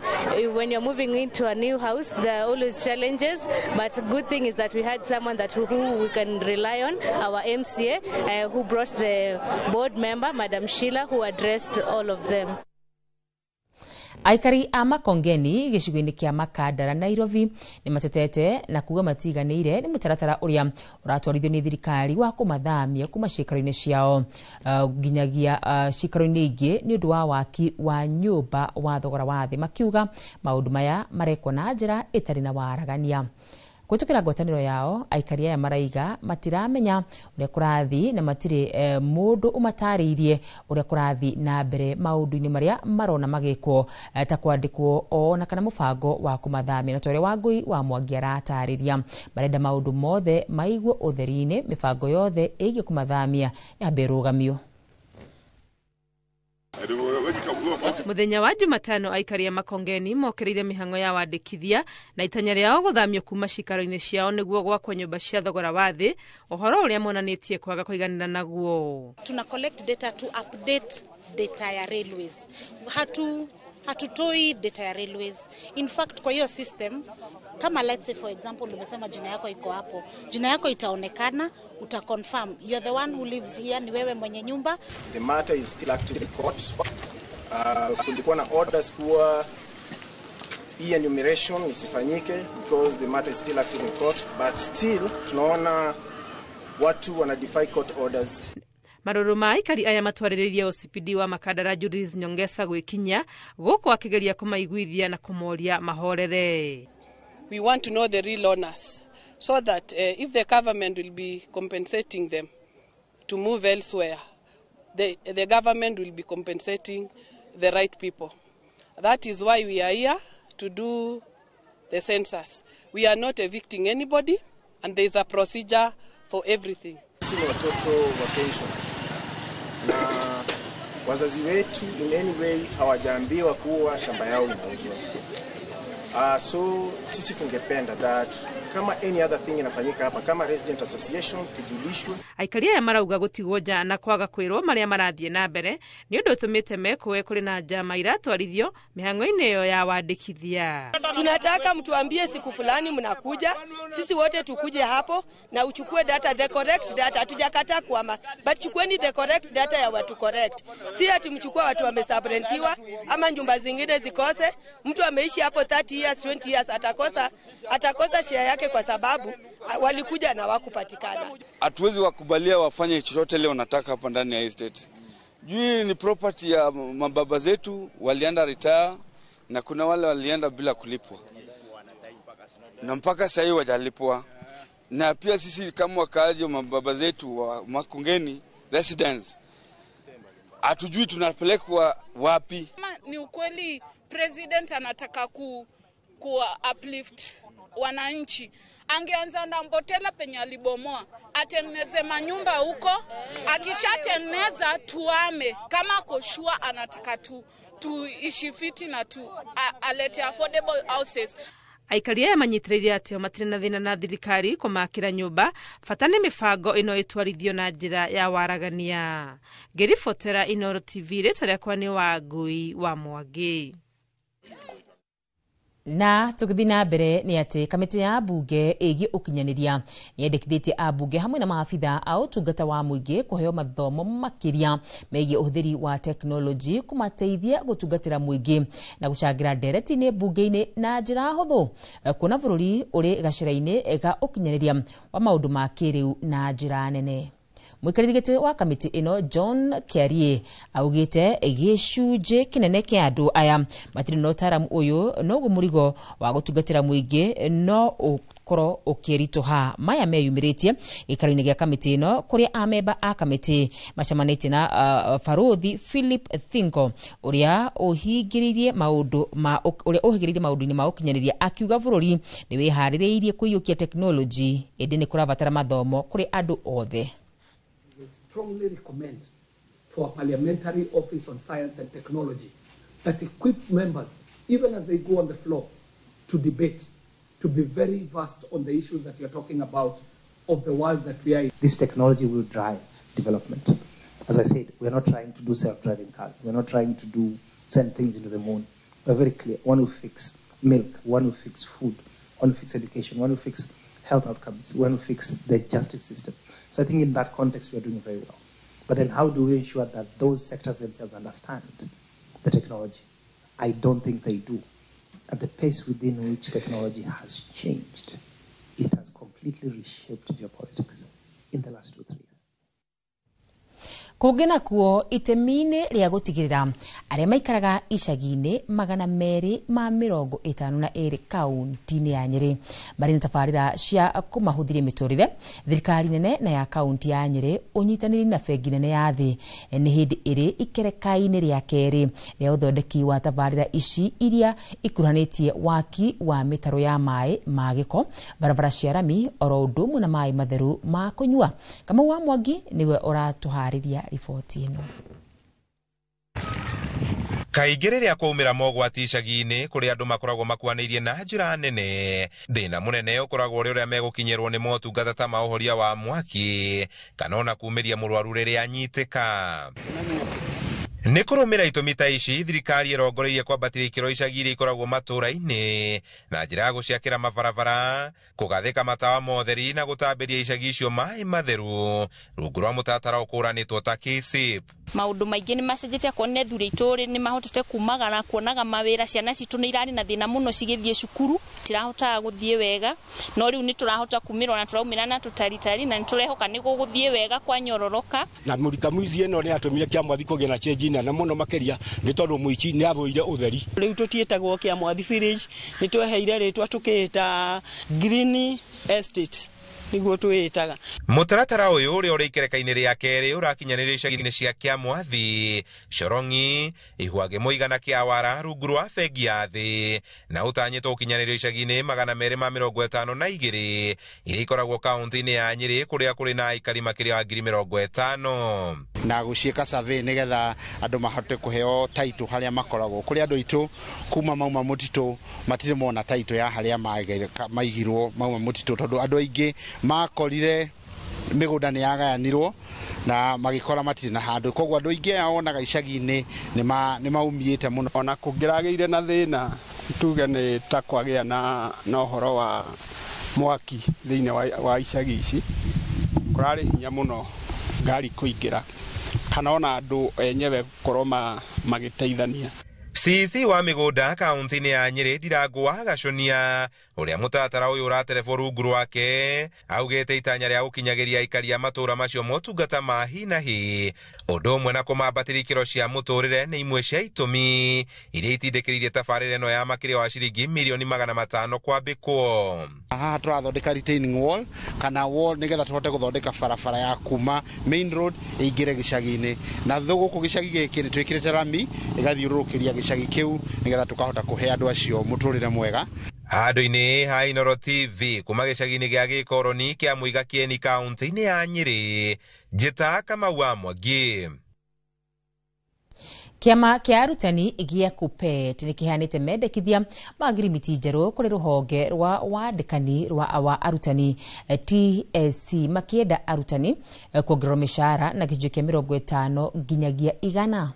S14: when you're moving into a new house, there are always challenges. But the good thing is that we had someone who we can rely on, our MCA, who brought the board member, Madam Sheila, who addressed all of them.
S2: Aikari a Makongeni gĩcigo-inĩ kĩa Makandara Nairobi nĩ matetete na kuga matiganĩire nĩ mũtaratara ũrĩa ũratwarithio nĩ thirikari wa kũmathamia kuma ciikaro-inĩ ciao nginyagia ciikaro-inĩ ingĩ nĩ ũndũ wa waki wa nyũmba wa thogora wa thĩ, makiuga maũndũ maya marekwo na njĩra ĩtarĩ na waragania. Kũhĩtũkĩra ngwatanĩro yao, aikari aya maraiga matiramenya ũrĩa kũrathiĩ na matirĩ mũndũ ũmatarĩirie ũrĩa kũrathiĩ na mbere maũndũ-inĩ marĩa marona magĩkwo ta kwandĩkwo ona kana mũbango wa kũmathamia. Na twarĩ Wangui wa Mwangi aratarĩria marenda maũndũ mothe maigwo ũtheri-inĩ, mĩbango yothe ĩgiĩ kũmathamia yambe ĩrũgamio.
S15: Muthenya wa Jumatano aikari a Makongeni mokereire mĩhang'o ya wandĩkithia na itanya rĩao gũthamio kuma cikaro-inĩ ciao nĩguo gwakwo nyũmba cia thogora wa thĩ, ũhoro ũrĩa monanĩtie kwaga kũiganĩra naguo.
S6: Tuna collect data to update data ya railways. Hatutoi data ya railways. In fact, kwa hiyo system kama let's say for example umesema jina yako iko hapo, jina yako itaonekana, utaconfirm you're the one who lives here, ni wewe mwenye nyumba.
S17: The matter is still active in court. Kulikuwa na orders kuwa hii enumeration isifanyike because the matter is still active in court, but still tunaona watu wana defy court orders.
S15: Marũrũ ma aikari aya matwarĩrĩirie OCPD wa Makandara Judith Nyongesa gwĩkinya gũkũ akĩgeria kũmaiguithia na kũmoria mahorere.
S18: We want to know the real owners so that if the government will be compensating them to move elsewhere, the government will be compensating the right people. That is why we are here to do the census. We are not evicting anybody and there is a procedure for everything.
S17: Sisi ni watoto wa pensions na wazazi wetu in any way hawajaambiwa kuwa shamba yao inauzwa. So sisi tungependa that kama any other thing inafanyika hapa kama resident association tujulishwe.
S15: Aikaria ya marauga gutigwo nja na kwaga kwirwo maria marathie na mbere ni undu utumite mekwe kuri na njama iratwarithio mihango-ini yo ya wandikithia.
S1: Tunataka mtuambie siku fulani mnakuja, sisi wote tukuje hapo na uchukue data, the correct data. Hatujakataa kwamba, but chukueni the correct data ya watu correct. Si ati mchukua watu wamesabrentiwa ama nyumba zingine zikose. Mtu ameishi hapo 30 years 20 years atakosa share yake kwa sababu walikuja na wakupatikana.
S3: Hatuwezi wakubalia wafanye chochote leo nataka hapa ndani ya estate. Juu ni property ya mababa zetu, walienda retire na kuna wale walienda bila kulipwa. Na mpaka sasa hivi hawajalipwa. Na pia sisi kama wakaaji wa mababa zetu wa Makongeni residents hatujui tunapelekwa wapi.
S4: Ni ukweli president anataka ku uplift wananchi. Angeanza na Mbotela penye alibomoa, atengeneze manyumba huko, akishatengeneza tuame. Kama koshua anataka tuishi fiti na alete affordable houses.
S15: Aikaria ya manyitiriria ateo matire na thina na thirikari kumakira nyumba fatane mifango ino itwarithio na njira ya waragania. Gerifotera Inoro TV retwa kwa ni wa Ngui wa Mwangi.
S2: Na tukithi na mbere ni ati kamiti ya bunge igi ukinyaniria ni yendekithitie abunge hamwe na maafitha a utungata wa muingi kuheo mathomo makiria megie uhuthiri wa teknoloji kumateithia gutungatira muingi na gucangira ndereti-ini bunge-ini na njira huthu kuona bururi uri gacira-ini ga ukinyaniria wa maundu ma kiriu na njira nene. Mwikariri giti wa kamiti ino John Kiarie augite gicunje kinene kia andu aya matiri no taramu uyu no gumurigo wa gutungatira muingi no ukoro ukirituha maya meyumiritie gikaro-ini gia kamiti ino kuria amemba a kamiti macamanite na Farothi Philip Thingo uria uhingiririe maundu maundu-ini ma ukinyaniria akiuga bururi ni wihaririirie kuiyukia teknoloji indi ni kurabatara mathomo kuri andu othe.
S8: Strongly recommend for a parliamentary office on science and technology that equips members, even as they go on the floor to debate, to be very vast on the issues that you're talking about of the world that we are in.
S16: This technology will drive development. As I said, we're not trying to do self-driving cars. We're not trying to send things into the moon. We're very clear. One will fix milk, one will fix food, one will fix education, one will fix health outcomes, one will fix the justice system. So I think in that context, we are doing very well. But then how do we ensure that those sectors themselves understand the technology? I don't think they do. At the pace within which technology has changed, it has completely reshaped geopolitics in the last 2-3 years.
S2: Kugena kuo itemine ria gutigirira aria maikaraga icagi-ini 252 kaunti-ini ya Nyeri mari na tabarira cia kumahuthiria miturire. Thirikari nene na ya kaunti ya Nyeri unyitaniri na bengi nene ya thi ni hindi iri ikereka-ini ria keri ria uthondeki wa tabarira ici iria ikuranitie waki wa mitaro ya mai ma giko barabara cia rami oro undu umwe na mai matheru ma kunyua. Kama wa Mwangi niwe uratuhariria ripoti ino.
S19: Kaingĩ rĩrĩa kwaumĩra mogwati icagi-inĩ kũrĩ andũ makoragwo makuanĩirie na njĩra nene, thĩna mũnene ũkoragwo ũrĩ ũrĩa megũkinyĩrwo nĩ motungata ta ma ũhoria wa mwaki kana ona kumĩria mũrwaru rĩrĩa anyitĩka. Nĩ kũrũmĩra itũmi ta ici thirikari ĩrongoreirie kwambatĩria ikĩro icagi iria ikoragwo matũũra-inĩ na njĩra ya gũciakĩra mabarabara, kũgathĩka matawa motheri na gũtambĩria icagi icio maĩ matheru rungu rwa mũtaratara ũkũranĩtwo ta KSAPE.
S20: Maundu maingi ni macenjetie kuona athuri aitũ ni mahotete kumagara kuonaga mawĩra. Ciana citũ nĩ irarĩ na thĩna mũno cigĩthiĩ cukuru, tirahotaga gũthiĩ wega, no rĩu nĩ tũrahota kumĩrwo na tũraumĩra na tũtaritari na nĩ tũrehoka nĩ gũgũthiĩ wega kwa nyororoka.
S21: Na mũrika mũici ĩno nĩ atũmire Kĩamwathi kũgĩa na change na mũno makĩria nĩ tondũ mũici nĩ athũire ũtheri.
S22: Rĩu tũtiĩtagwo Kĩamwathi village, nĩ tweheire rĩtwa tũkĩĩta Green Estate.
S5: niguo twitaga
S19: mutaratara uyu uri uri ikereka-ini ria keri urakinyanĩria icagi-inĩ cia Kiamwathi, Corongi, Ihwage Muigana, Kiawara rungu rwa bengi ya thĩ, na utanyĩtwo gũkinyanĩrio icagi-inĩ 252 iria ikoragwo kaunti-inĩ ya Nyeri kũrĩa kũrĩ na aikari makĩria wa 50,000
S22: na guciika survey nigetha andu mahote kuheo title haria makoragwo kuri andu itu kuma mauma mutitu matire mona title ya haria maigirwo mauma mutitu tondu andu aingi makorire migunda ni yagayanirwo na magikora matire na handu kogwa andu aingi aonaga icagi-ini ni maumiite muno
S23: ona kungirageire na thina tuge ni ta kwagia na uhoro wa mwaki thiine wa icagi ici kurari hinya muno ngari kuingira kana ona andu enyewe korwo magiteithania.
S19: CC wa migunda kaunti-inĩ ya Nyeri Ndirangu wa Gaconia uria mutaratara uyu uraterebwo rungu rwake augite itanya ria gukinyagiria aikari a matura macio motungata ma hi na hi undu umwe na kumambatĩria ikĩro cia mũtũrĩre nĩ imwe cia itũmi iria itindĩkĩrĩirie tabarĩra ĩno ya makĩria wa ciringi mirioni 500 kwambĩkwo.
S22: Haha tũrathondeka retaining wall kana wall nigetha tũhote gũthondeka barabara ya kuma main road ĩingĩre gĩcagi-inĩ na gũkũ gĩcagi gĩkĩ nĩ twĩkĩrĩte rami ĩgathiũrũrũkĩria gĩcagi kĩu nigetha tukahota kuhe andu acio mũtũrĩre mwega.
S19: Handũ-inĩ ha Inooro TV kuma gĩcagi-inĩ gĩa Gĩkoroni kĩa Muiga Kieni kaunti-inĩ ya Nyeri, Njĩta Kamau wa Mwangi.
S2: Kiama kia arutani gĩa KUPPET nĩ kĩheanĩte mendekithia ma ngirimiti njerũ kũrĩ rũhonge rwa wandĩkani wa arutani TSC makĩenda arutani kuongererwo mĩcara na gĩcunjĩ kĩa 50 nginyagia 100.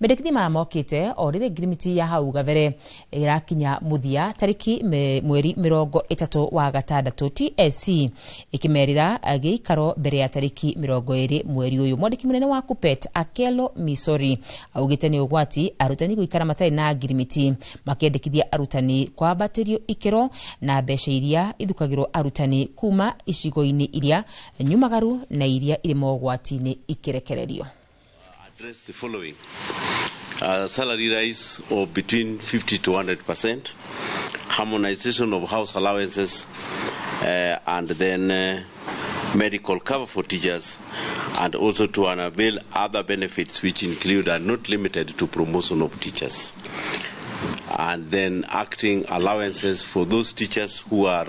S2: Mendekithia mokĩte o rĩrĩa ngirimiti ya hau gabere ĩrakinya mũthia tarĩki mweri 30 wa gatandatũ, TSC ĩkĩmerĩra gĩikaro mbere ya tarĩki 20 mweri ũyũ. Mwandĩki mũnene wa KUPPET Akelo Misori augĩte nĩ ũgwati arutani gũikara matarĩ na ngirimiti, makĩendekithia arutani kwambatĩrio ikĩro na mbeca iria ithukagĩrwo arutani kuma icigo-inĩ iria nyumagaru na iria irĩ mogwati-inĩ ikĩrekererio.
S24: Address the following. Salary rise of between 50 to 100%, harmonization of house allowances, and then medical cover for teachers, and also to unveil other benefits which include and not limited to promotion of teachers. And then acting allowances for those teachers who are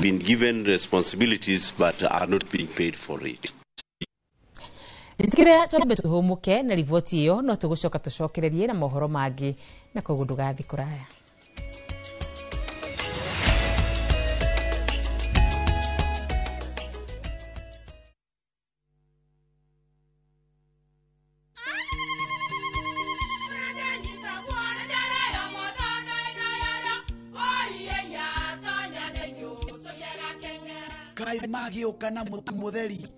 S24: been given responsibilities but are not being paid for it.
S2: Jitikire twambe tuhumuke na rivoti iyo no tugucoka tucokererie na mohoro mangi na koguo ndugathi kuraya.
S25: Kai magĩũka na mũtu mũtheri.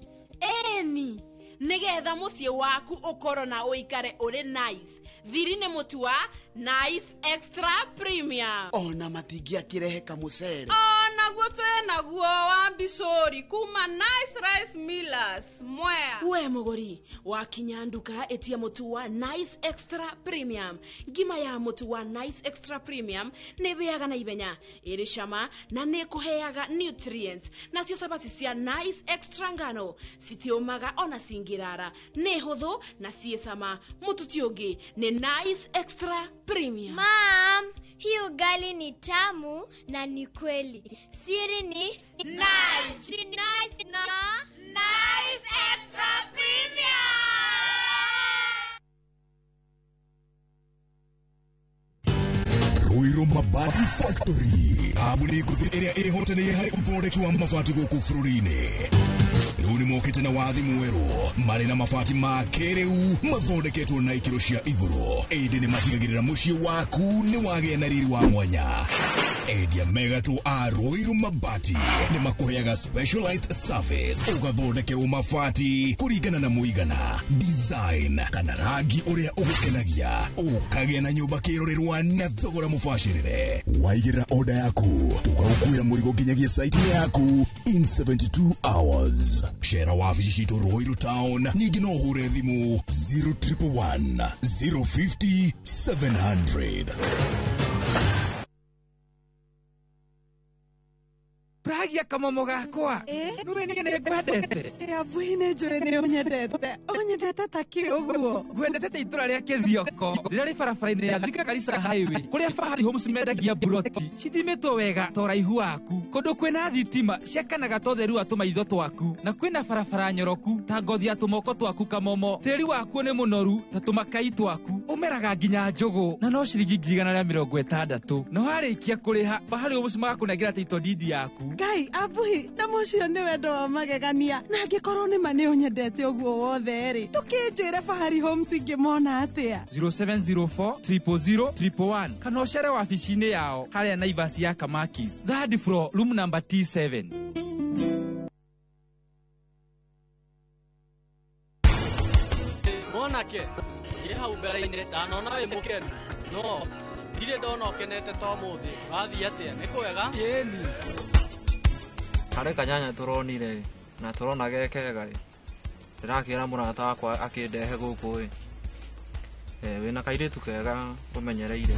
S26: Eni nigetha muciĩ waku ũkorwo na ũikare ũrĩ nice. Thiri nĩ mũtu wa Nice Extra Premium.
S25: Ona matingĩakĩrehe kamũcere.
S26: Naguo naguo wa Bicori kuma Nice Rice Millers Mwea. We mũgũri wakinya nduka etia mũtu wa Nice Extra Premium. Ngima ya mũtu wa Nice Extra Premium nĩ bĩaga na ibenya, ĩrĩ cama na nĩ kũheaga nutrients. Nacio sabati cia Nice Extra ngano citiũmaga ona cingĩrara, nĩ hũthũ na ciĩ cama. Mũtu ti ũngĩ nĩ Nice Extra Premium.
S27: Mom, hii ugali ni tamu na ni kweli. Siri ni
S26: Nice.
S27: Nice na
S26: Nice Extra Premium.
S10: Ruiru Mabati Factory. Abuni kuthi ĩrĩa ĩhotanĩire harĩ ũthondeki wa mabati gũkũ bũrũri-inĩ. Rĩu nĩ mokĩte na wathi mwerũ marĩ na mabati ma kĩrĩu mathondeketwo na ikĩro cia igũrũ. Ĩndĩ nĩ matigagĩrĩra mũciĩ waku nĩ wagĩa na riri wa mwanya. Endia megatũ a Ruiru Mabati nĩ makũheaga specialized service ũgathondekerwo mabati kũringana na mũigana, design kana rangi ũrĩa ũgũkenagia, ũkagĩa na nyũmba kĩrorerwa na thogora mũbacĩrĩre. Waigĩrĩra order yaku ũgagũkuĩra mũrigo nginyagia site yaku in 72 hours. Shera wabici citũ Ruiru Town, ningĩ no ũhũre thimũ 0111 050 700.
S7: Pragia
S5: kamomo gakwa nure nĩ ngwendete
S6: abuine njũĩ nĩ ũnyendete takĩ ũguo
S5: ngwendete ta itũra rĩa Kĩthioko rĩrĩa rĩ barabara-inĩ ya Thika Garissa Highway kũrĩa Fahari Homes mendagia buroti cithimĩtwo wega ta ũraihu waku kũndũ kwĩna thitima ciakanaga ta ũtheru wa tũmaitho twaku na kwĩna barabara nyoroku ta ngothi ya tũmoko twaku kamomo tĩri waku nĩ mũnoru ta tũmakai twaku ũmeraga nginya njũgũ na no ciringi 160 na warĩkia kũrĩha Fahari Homes magakũnengera title deed yaku
S6: Ngai abuhi na mũcio nĩ wendo wa magegania na angĩkorwo nĩ ma nĩ ũnyendete ũguo wothe rĩ ndũkĩnjĩre Fahari Homes ingĩmona atĩa
S5: 0704 000 111 kana ũcere wabici-inĩ yao harĩa Naivas ya Kamakis third floor room number T7
S9: Monake ire hau mbere-inĩ ndanona wĩ mũkenu no ndirĩ ndona ũkenete ta ũmũthĩ wathiĩ atĩa nĩ kwega ĩni
S11: harĩ kanyanya tũronire na tũrona gekega ndĩrakĩra mũrata wakwa akĩndehe gũkũ wĩna kairĩtu kega ũmenyereire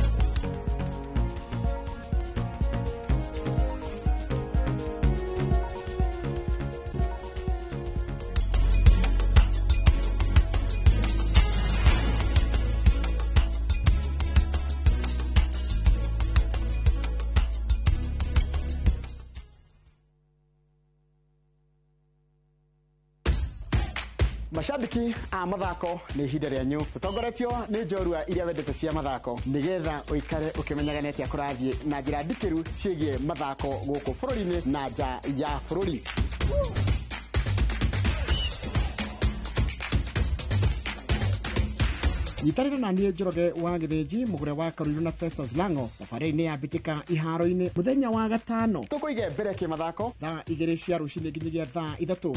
S12: Mashabiki a mathako nĩ ihinda rĩanyu tũtongoretio nĩ njorua iria wendete cia mathako nĩgetha ũikare ũkĩmenyaga nĩ atĩa kũrathiĩ na njĩra ndikĩru ciĩgiĩ mathako gũkũ bũrũri-inĩ na nja ya bũrũri. Nyitanĩra na niĩ Njoroge wa Gĩthĩnji mũgũre wa Karũirũ na Festus Lango thabarĩ-inĩ ya mbĩtĩka iharo-inĩ mũthenya wa gatano tũkũige mbere kĩmathako thaa 2 cia rũcinĩ nginyagia thaa 3.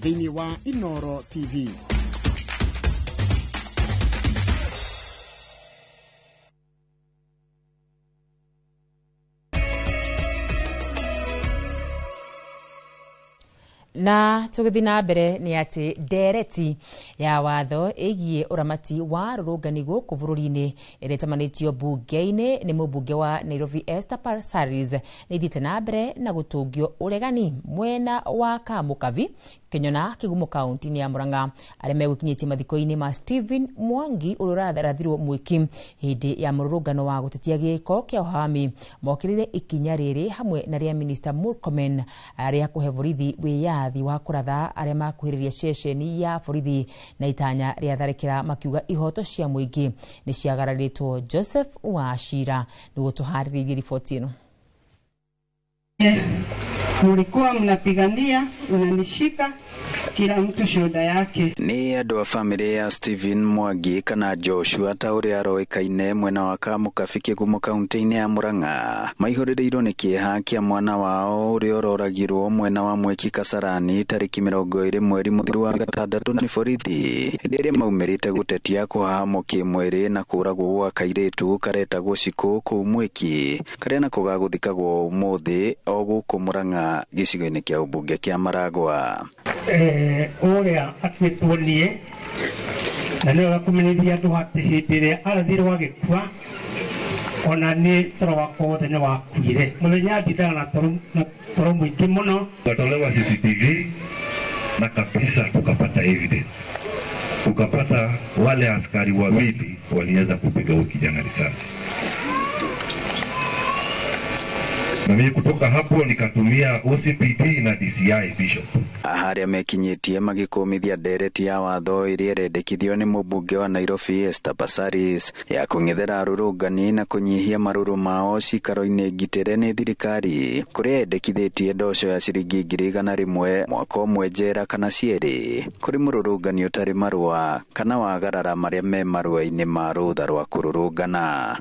S12: Thĩinĩ wa Inoro TV.
S2: na tũgĩthiĩ na mbere nĩ atĩ ndereti ya watho ĩgiĩ ũramati wa rũrũngani gũkũ bũrũri-inĩ ĩrĩtamanĩtio mbunge-inĩ nĩ mũmbunge wa Nairobi Esther Passaris nĩ ithiĩte na mbere na gũtũngio ũregani mwena wa Kamukavi Kenyona Kigumo kaunti-inĩ ya Murang'a arĩa megũkinyĩtie mathiko-inĩ ma Stephen Mwangi ũrĩa ũrathirathirwo mwĩki hĩndĩ ya mũrũrũngano wa gũtetia gĩko kĩa ũhami mokĩrĩire ikinya rĩrĩ hamwe na rĩa Minister Murkomen arĩa kũhe borithi wĩyathi wa kũratha arĩa makuhĩrĩria ceceni ya borithi na itanya rĩa tharĩkĩra makiuga ihoto cia mũingĩ nĩ ciagararĩtwo. Joseph Wachira nĩguo tũharĩrĩirie riboti ĩno.
S13: Mlikuwa mnapigania unanishika kila mtu shoda yake.
S14: Ni andũ a bamĩrĩ ya Stephen Mwangi kana Joshua ta ũrĩa aroĩkaine mwena wa Kamukabi Kigumo kaunti-inĩ ya Murang'a maihũrĩrĩirwo nĩ kĩeha kĩa mwana wao ũrĩa ũroragirwo mwena wa Mweki Kasarani tarĩki 20 mweri mũthiru wa gatandatũ nĩ borithi hĩndĩ ĩrĩa maumĩrĩte gũtetia kũhahamwo kĩmwĩrĩ na kũragwo gwa kairĩtu karetagwo Cikũ kũu Mweki karĩa nako gagũthikagwo ũmũthĩ o gũkũ Murang'a gĩcigo-inĩ kĩa ũmbunge kĩa Maragwa.
S13: Ũrĩa atuĩtwo niĩ na nĩ agakumenithia andũ atĩ hĩndĩ ĩrĩa arathirwo agĩkua ona nĩ toro wakwa wothe nĩ wakuire mũthenya ndindaga na toro mũingĩ mũno.
S28: Tukatolewa CCTV na kabisa tukapata evidence, tukapata wale askari wawili waliweza kupiga huyu kijana risasi. Na mimi kutoka hapo nikatumia OCPD na DCI Bishop.
S14: Harĩa mekinyĩtie magĩkũmithia ndereti ya watho ĩrĩa ĩrendekithio nĩ mũmbunge wa Nairobi Esther Passaris ya kũng'ethera arũrũngani na kũnyihia marũrũ mao cikaro-inĩ ngitĩre nĩ thirikari kũrĩa endekithĩtie ndoco ya ciringi 100 mwaka ũmwe njera kana cierĩ kũrĩ mũrũrũngani ũtarĩ marũa kana wagarara marĩa me marũa-inĩ ma rũtha rwa kũrũrũngana.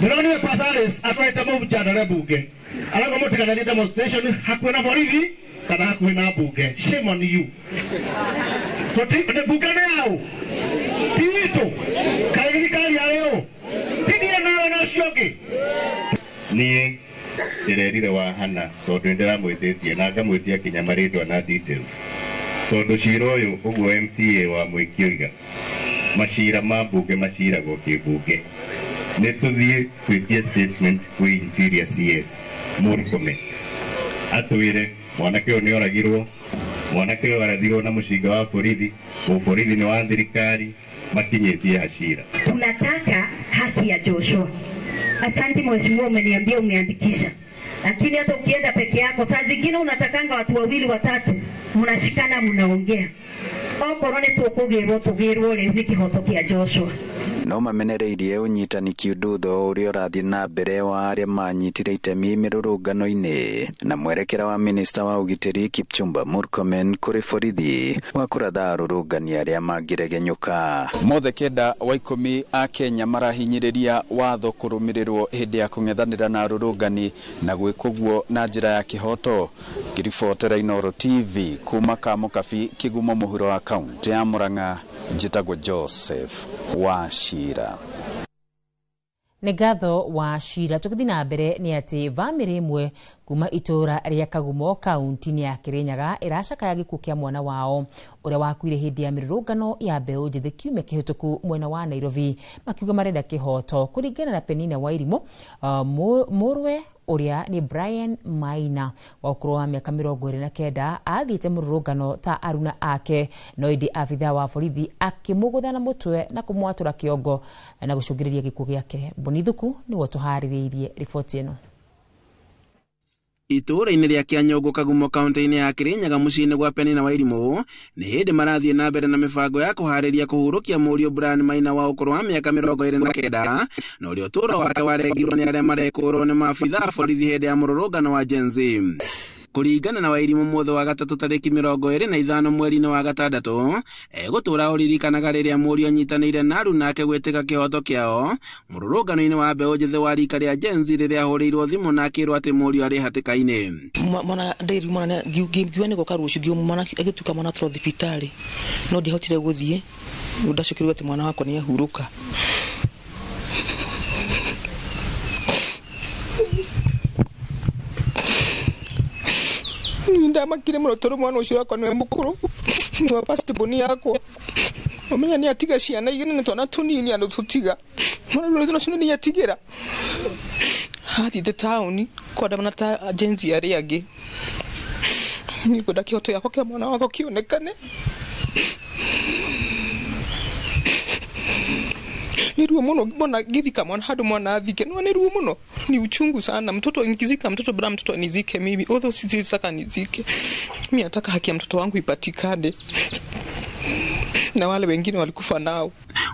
S13: Ndĩronire Passaris atwaĩte mũbunjandare mbunge alaga mũtigana thĩ demonstration hakuhĩ na borithi kana hakuhĩ na mbunge. Shame on you. Tũti mbunge nĩ yao ti witũ kaĩ thirikari arĩo tinie nayo na ũcio ũngĩ.
S28: Niĩ ndĩrerire Wahana tondũ ndĩramwĩtĩtie na ngamwĩtia kinya marĩtwa na details tondu cira uyu uguo MCA wa Mwikioiga macira ma mbunge maciragwo kĩmbunge nĩ tũthiĩ twĩtie statement kwĩ Interior CS Murkomen atwĩre mwanake ũyũ nĩoragirwo, mwanake ũyũ arathirwo na mũcinga wa borithi, borithi nĩ wa thirikari, makinyĩtie hacira.
S1: Tunataka haki ya Joshua. Asante mheshimiwa, umeniambia umeandikisha, lakini hata ukienda peke yako saa zingine unatakanga watu wawili watatu mnashikana mnaongea. Okorwo nĩ tũkũgĩrwo rĩu nĩ kĩhoto kĩa Joshua.
S14: No mamenereirie unyitani kiundutho uria urathie na mbere wa aria manyitire itemi mirurungano-ini na mwerekera wa minista wa ugitiri Kipchumba Murkomen kuri borithi wa kuratha arurungani aria mangiregenyuka.
S3: Mothe kenda wa 10 a Kenya marahinyiriria watho kurumirirwo hindi ya kung'ethanira na arurungani na gwikuguo na njira ya kihoto. Ngiribotera Inooro TV kuma Kamukabi, Kigumo, muhuro wa kaunti ya Murang'a. Njitagwo Joseph Wachira.
S2: Nĩ ngatho Wachira. Tũgĩthiĩ na mbere nĩ atĩ bamĩrĩ ĩmwe kuma itura rĩa Kagumo kaunti-inĩ ya Kirinyaga ĩracakaya gĩkuũ kĩa mwana wao ũrĩa wakuire hĩndĩ ya mĩrũrũngano ya mbeũ njĩthĩ kiumia kĩhĩtũku mwena wa Nairobi, makiuga marenda kĩhoto. Kũringana na Penina Wairimu, mũrwe ũrĩa nĩ Brian Maina wa ũkũrũ wa mĩaka 29 athiĩte mũrũrũngano ta aruna ake, no ĩndĩ abithaa wa borithi akĩmũgũtha na mũtwe na kũmwatũra kĩongo na gũcũngĩrĩria gĩkuũ gĩake. Bonithuku nĩguo tũharĩrĩirie riboti ĩno.
S4: Itura-inĩ rĩa Kĩanyongo Kagumo kaunti-inĩ ya Kirinyaga mũciĩ-inĩ gwa Penina Wairimu nĩ hĩndĩ marathiĩ na mbere na mĩbango ya kũharĩria kũhurũkia mũriũ Brian Maina wa ũkũrũ wa mĩaka 29 na ũrĩa ũtũũro wake warengirwo nĩ arĩa marekũrwo nĩ maabithaa borithi hĩndĩ ya mũrũrũngano wa Gen Z. Kũringana na Wairimu, mũthĩ wa gatatũ tarĩki 25 mweri-inĩ wa gatandatũ egũtũũra ũririkanaga rĩrĩa mũriũ anyitanĩire na aruna ake gwĩtĩka kĩhoto kĩao mũrũrũngano-inĩ wa mbeũ njĩthĩ wa rika rĩa Gen Z rĩrĩa ahũrĩirwo thimũ na akĩrwo atĩ mũriũ arĩ hatĩka-inĩ.
S8: Mwana ndĩri mwana ngiuga nĩ gũka rũciũ ngiuma mwana agĩtuĩka mwana tũro thibitarĩ no ndihotire gũthiĩ ndacukĩrwo atĩ mwana wakwa nĩ ahurũka. Ndamakire mũno tondũ mwana ũcio wakwa nĩwe mũkũrũ nĩwe pastiboni yakwa ũmenya nĩ atiga ciana igĩrĩ nĩ twana tũnini andũ tũtiga mwana ũcio nĩ atigĩra athiĩte taũni kwandamana ta agenzi arĩa angĩ nĩngwenda kĩhoto gĩakwa kĩa mwana wakwa kĩonekane. Ni ruo muno mbona githika mwana hadu mwana athike no ni ruo muno, ni uchungu sana. Mtoto nikizika mtoto bila mtoto anizike mimi, although sitaka nizike mimi, nataka haki ya mtoto wangu ipatikane na wale wengine walikufa nao.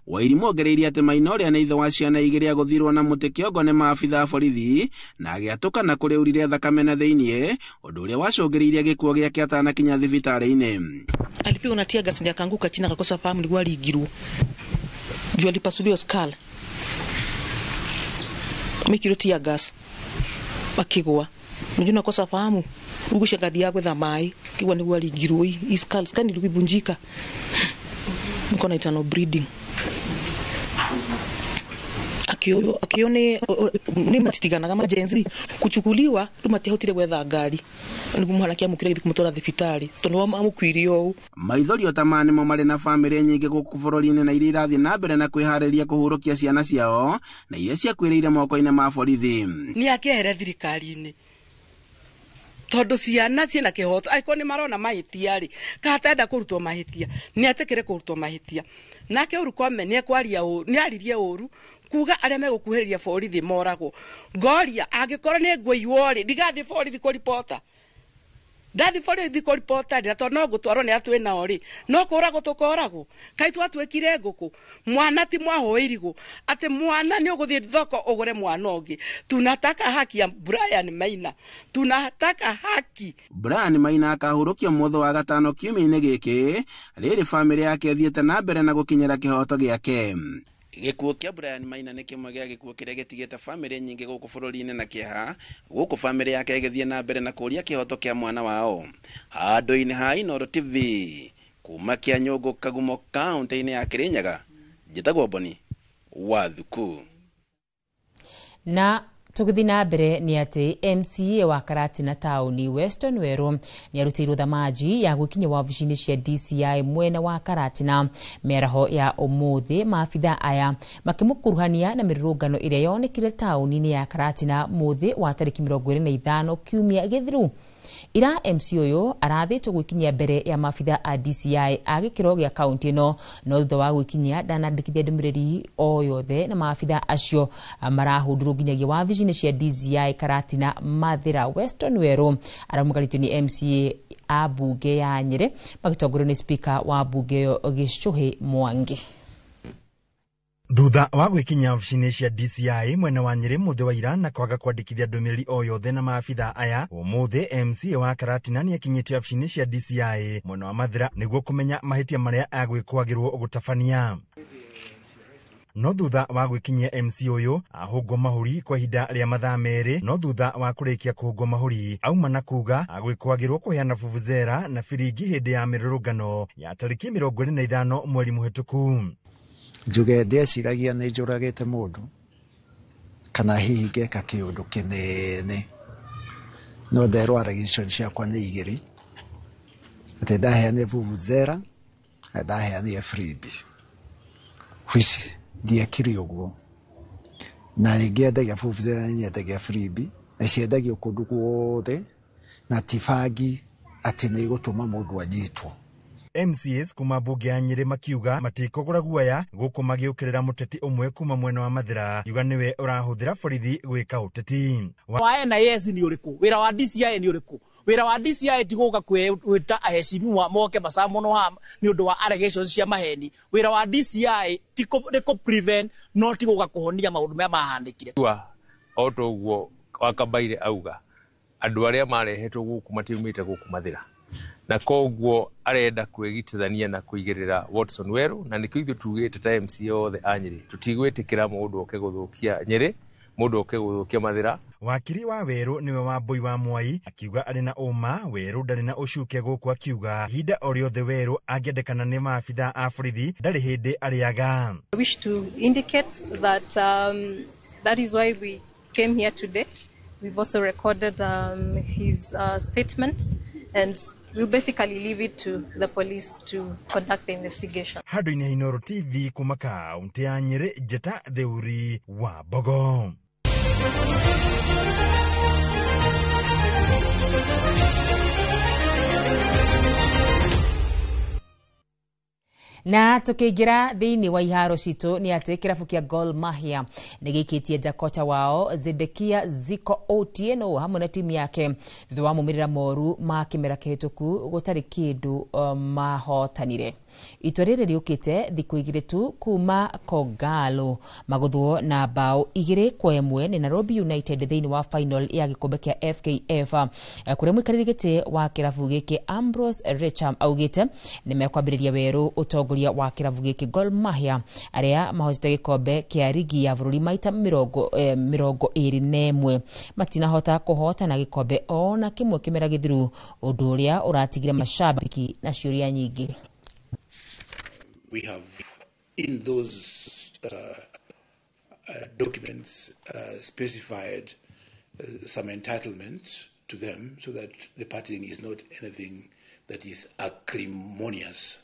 S4: Wairimu ongereirie atĩ Maina ũrĩa nĩ ithe wa ciana igĩrĩ agũthirwo na mũtĩ kĩongo nĩ maabithaa borithi na agĩatũka na kũrĩurire thakame na thĩinĩ, ũndũ ũrĩa wacũngĩrĩirie gĩkuũ gĩake atanakinya thibitarĩ-inĩ.
S8: Alipigwa na tear gas ndio akaanguka chini akakosa fahamu, alikuwa aligirwa juu alipasuliwa skull, mikiro tear gas akigwa ndio nakosa fahamu ugusha gadi yako za mai kiwa ni aligirwa hii skull skani ilivunjika, niko na internal bleeding. Akione ni matitigana kama jenzi kuchukuliwa tumatihotire gwetha ngari niguo mwana kia mukire githi kumutora thibitari tondu wa amukwirio.
S4: Maithorio ta mani mo mari na family nyingi guku bũrũri-inĩ na iria irathie na mbere na kwĩharĩria kũhurũkia ciana ciao na iria ciakwĩrĩire moko-inĩ ma borithi.
S8: Ni akehere thirikari-inĩ tondu ciana ciena kĩhoto aiko ni marona mahitia ri katenda kũrutwo mahitia ni atekere kũrutwo mahitia nake urukome ni ekwaria ni aririe uru kuga arĩa megũkuhĩrĩria borithi moragwo ngoria angĩkorwo nĩ ngũiywo ri ndigathiĩ borithi kũripota ndathi borithi kũripota ndĩ tondũ no gũtwarwo nĩ atwĩ nao ri no kũragwo tũkoragwo kai twatwĩkire ngũkũ mwana ti mwahoirigwo atĩ mwana nĩ ũgũthiĩ thoko ũgũre mwana ũngĩ. Tunataka haki ya Brian Maina, tunataka haki.
S4: Brian Maina akahurũkio mũthĩ wa gatano kiumia-inĩ gĩkĩ rĩrĩ family yake thiĩte na mbere na gũkinyĩra kĩhoto gĩake. Gĩkuũ kĩa Brian Maina nĩ kĩmwe gĩa gĩkuũ kĩrĩa gĩtigĩte family nyingĩ gũkũ bũrũri-inĩ na kĩeha gũkũ family yake ĩgĩthiĩ na mbere na kũria kĩhoto kĩa mwana wao. Handũ-inĩ ha Inooro TV kuma Kĩanyongo Kagumo kaunti-inĩ ya Kirinyaga, njĩtagwo Boni Wathuku.
S2: Na Tugithina mbere ni ati MCA wa Karatina tauni Western Weru ni arutiirwo thamaji ya gwikinya wabici-ini cia DCI mwena wa Karatina meraho ya umuthi maabitha aya makimukuruhania na mirurungano iria yonekire tauni-ini ya Karatina muthi wa tariki 25 kiumia githiru. Ira MC uyu arathitwo gwikinyia mbere ya maabitha a DCI agikiro gya kaunti no thutha wa gwikinyia ndanandikithia ndumiriri o yothe na maabitha acio marahundurwo nginyagia wabici-ini cia DCI Karatina Mathira Western Weru aramugaritio ni MCA a bunge ya Nyeri magitongorio ni speaker wa bunge yo Gicuhi Mwangi.
S15: Thutha wa gwikinya wabici-ini cia DCI mwena wa Nyeri muthi wa ira na kwaga kwandikithia ndumiriri o yothe na maabitha aya, umuthi MCA wa Karatina ni akinyite wabici-ini cia DCI mwena wa Mathira niguo kumenya mahitia maria agwikwagirwo gutabania. No thutha wa gwikinyia MC uyu ahungwo mahuri kwa ihinda ria mathaa meri, no thutha wa kurikia kuhungwo mahuri auma na kuga agwikwagirwo kuheana vuvuzela na firingi hindi ya mirurungano ya tariki 25 mweri muhituku.
S16: Njuge ndeciragia nĩ njũragĩte mũndũ kana hihi ngeka kĩũndũ kĩnene, no nderwo allegation ciakwa nĩ igĩrĩ, atĩ ndaheanire vuvuzela na ndaheanire freebie, which ndiekire ũguo, na ningĩendagia vuvuzela na nyendagia freebie, na ciendagio kũndũ guothe na tibangi atĩ nĩ igũtũma mũndũ anyitwo.
S15: MCAs kuma bunge ya Nyeri makiuga matikogora guaya guku magiukirira muteti umwe kuma mwena wa Mathira, kiuga niwe urahuthira borithi gwika uteti.
S17: Wa NIS ni uriku, wira wa DCI ni uriku. Wira wa DCI tiguka kwita aheshimi wa moke masamono ha ni undu wa allegations cia maheni. Wira wa DCI tiko prevent no tiguka kuhonia maundu maya mahandikire.
S18: Auto guo wakabaire auga andu aria marehetwo guku matiumite guku Mathira, na koguo arenda kwigitithania na kuigirira Watson Weru, na nikio ithu tugite ta MCA othe a Nyeri tutigwitikira mundu oke guthukia Nyeri, mundu oke guthukia Mathira.
S15: Wakiri wa Weru niwe wa Mbui wa Mwai akiuga ari na uma Weru ndari na ucuke guku, akiuga hinda oriothe Weru angiendekana ni maabitha a borithi ndari hindi ariaga.
S20: I wish to indicate that that is why we came here today. We've also recorded his statement, and we'll basically leave it to the police to conduct the investigation.
S15: Handu-ini Inooro TV kuma kaunti ya Nyeri, Jeta Theuri wa Bogo.
S2: Na tukiingira thiini wa iharo citu ni ati kirabu kia Gor Mahia nigikitie jakota wao Zedekia Ziko Otieno hamwe na timu yake thutha wa mumirira moru ma kimera kihituku gutari kindu mahotanire. Itua riri riukite thiku igiri tu kuma Kogalo maguthwo na bao 2-1 ni Nairobi United thiini wa final ya gikombe kia FKF, kuria mwikariri giti wa kirabu giki Ambrose Richam augite ni mekwambiriria weru utongoria wa kirabu giki Gor Mahia aria mahotete gikombe kia ligi ya bururi maita 21 matinahota kuhotana gikombe ona kimwe kimera githiru, undu uria uratigire mashabiki na ciuria nyingi.
S21: We have in those documents specified some entitlement to them so that the partying is not anything that is acrimonious.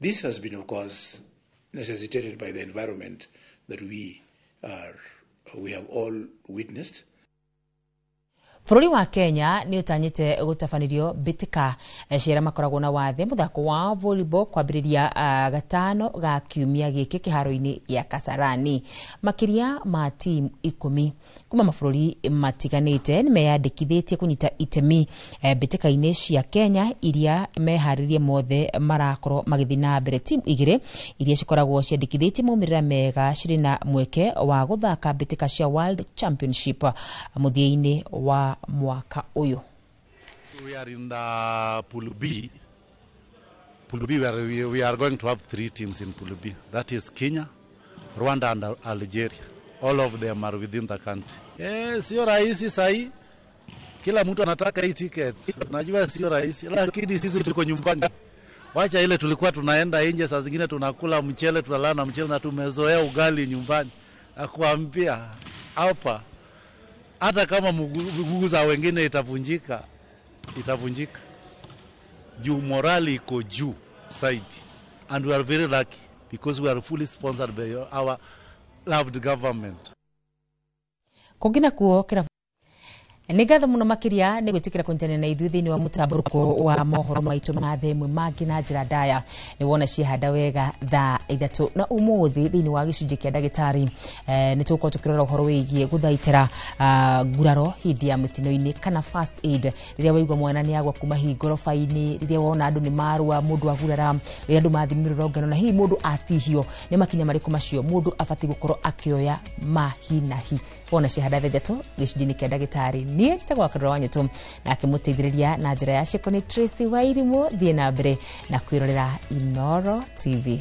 S21: This has been, of course, necessitated by the environment that we have all witnessed.
S2: Bururi wa Kenya ni utanyite gutabanirio bitika ciira makoragwo na wathe muthako wa volleyball kwambiriria gatano ga kiumia giki kiharo-ini ya Kasarani. Makiria ma team 10 kuma mabururi matiganite ni meyandikithitie kunyita itemi bitika-ini cia Kenya iria meharirie mothe marakorwo magithi na mbere. Team 2 iria cikoragwo ciandikithitie maumirira mega ciri na mweke wa guthaka bitika cia World Championship muthia-ini wa mwaka uyu.
S22: We are in the Pool B. Pool B where we are going to have 3 teams in Pool B. That is Kenya, Rwanda and Algeria. All of them are within the country. Sio rahisi sahi. Kila mtu anataka hii ticket. Najua sio rahisi, lakini sisi tuko nyumbani. Wacha ile tulikuwa tunaenda nje, saa zingine tunakula mchele, tunalala na mchele na tumezoea ugali nyumbani. Nakwambia hapa, hata kama mguu za wengine itavunjika juu morali iko juu side, and we are very lucky because we are fully sponsored by our loved government.
S2: Kongina kuo kira Nigatha muno makiria ni gwitikira kunjana na ithuĩ thĩinĩ wa mũtambuko wa mohoro maitũ ma themwe mangĩ na njĩra ndaya nĩ wona ciehanda wega thaa 3 na ũmũthĩ thĩinĩ wa gĩcunjĩ kĩa ndagĩtarĩ nĩ tũkorwo tũkĩrora ũhoro wĩgiĩ gũthaitĩra nguraro hindi ya mũtino-inĩ kana first aid rĩrĩa waigua mwana nĩ agwa kuma hihi ngoroba-inĩ, rĩrĩa wona andũ nĩ marua, mũndũ agurara, rĩrĩa andũ mathimirwo ngano na hihi mũndũ atihio, nĩ makinya marĩkũ macio mũndũ abatiĩ gũkorwo akĩoya mahinahi. Wona ciehanda thaa 3 gĩcunjĩ-inĩ kĩa ndagĩtarĩ niye chitagwa kadro wanyu tu na akimuteithĩrĩria na njĩra ya Shekoni Tracy Wairimu thiĩ na mbere na kwĩrorera Inoro TV.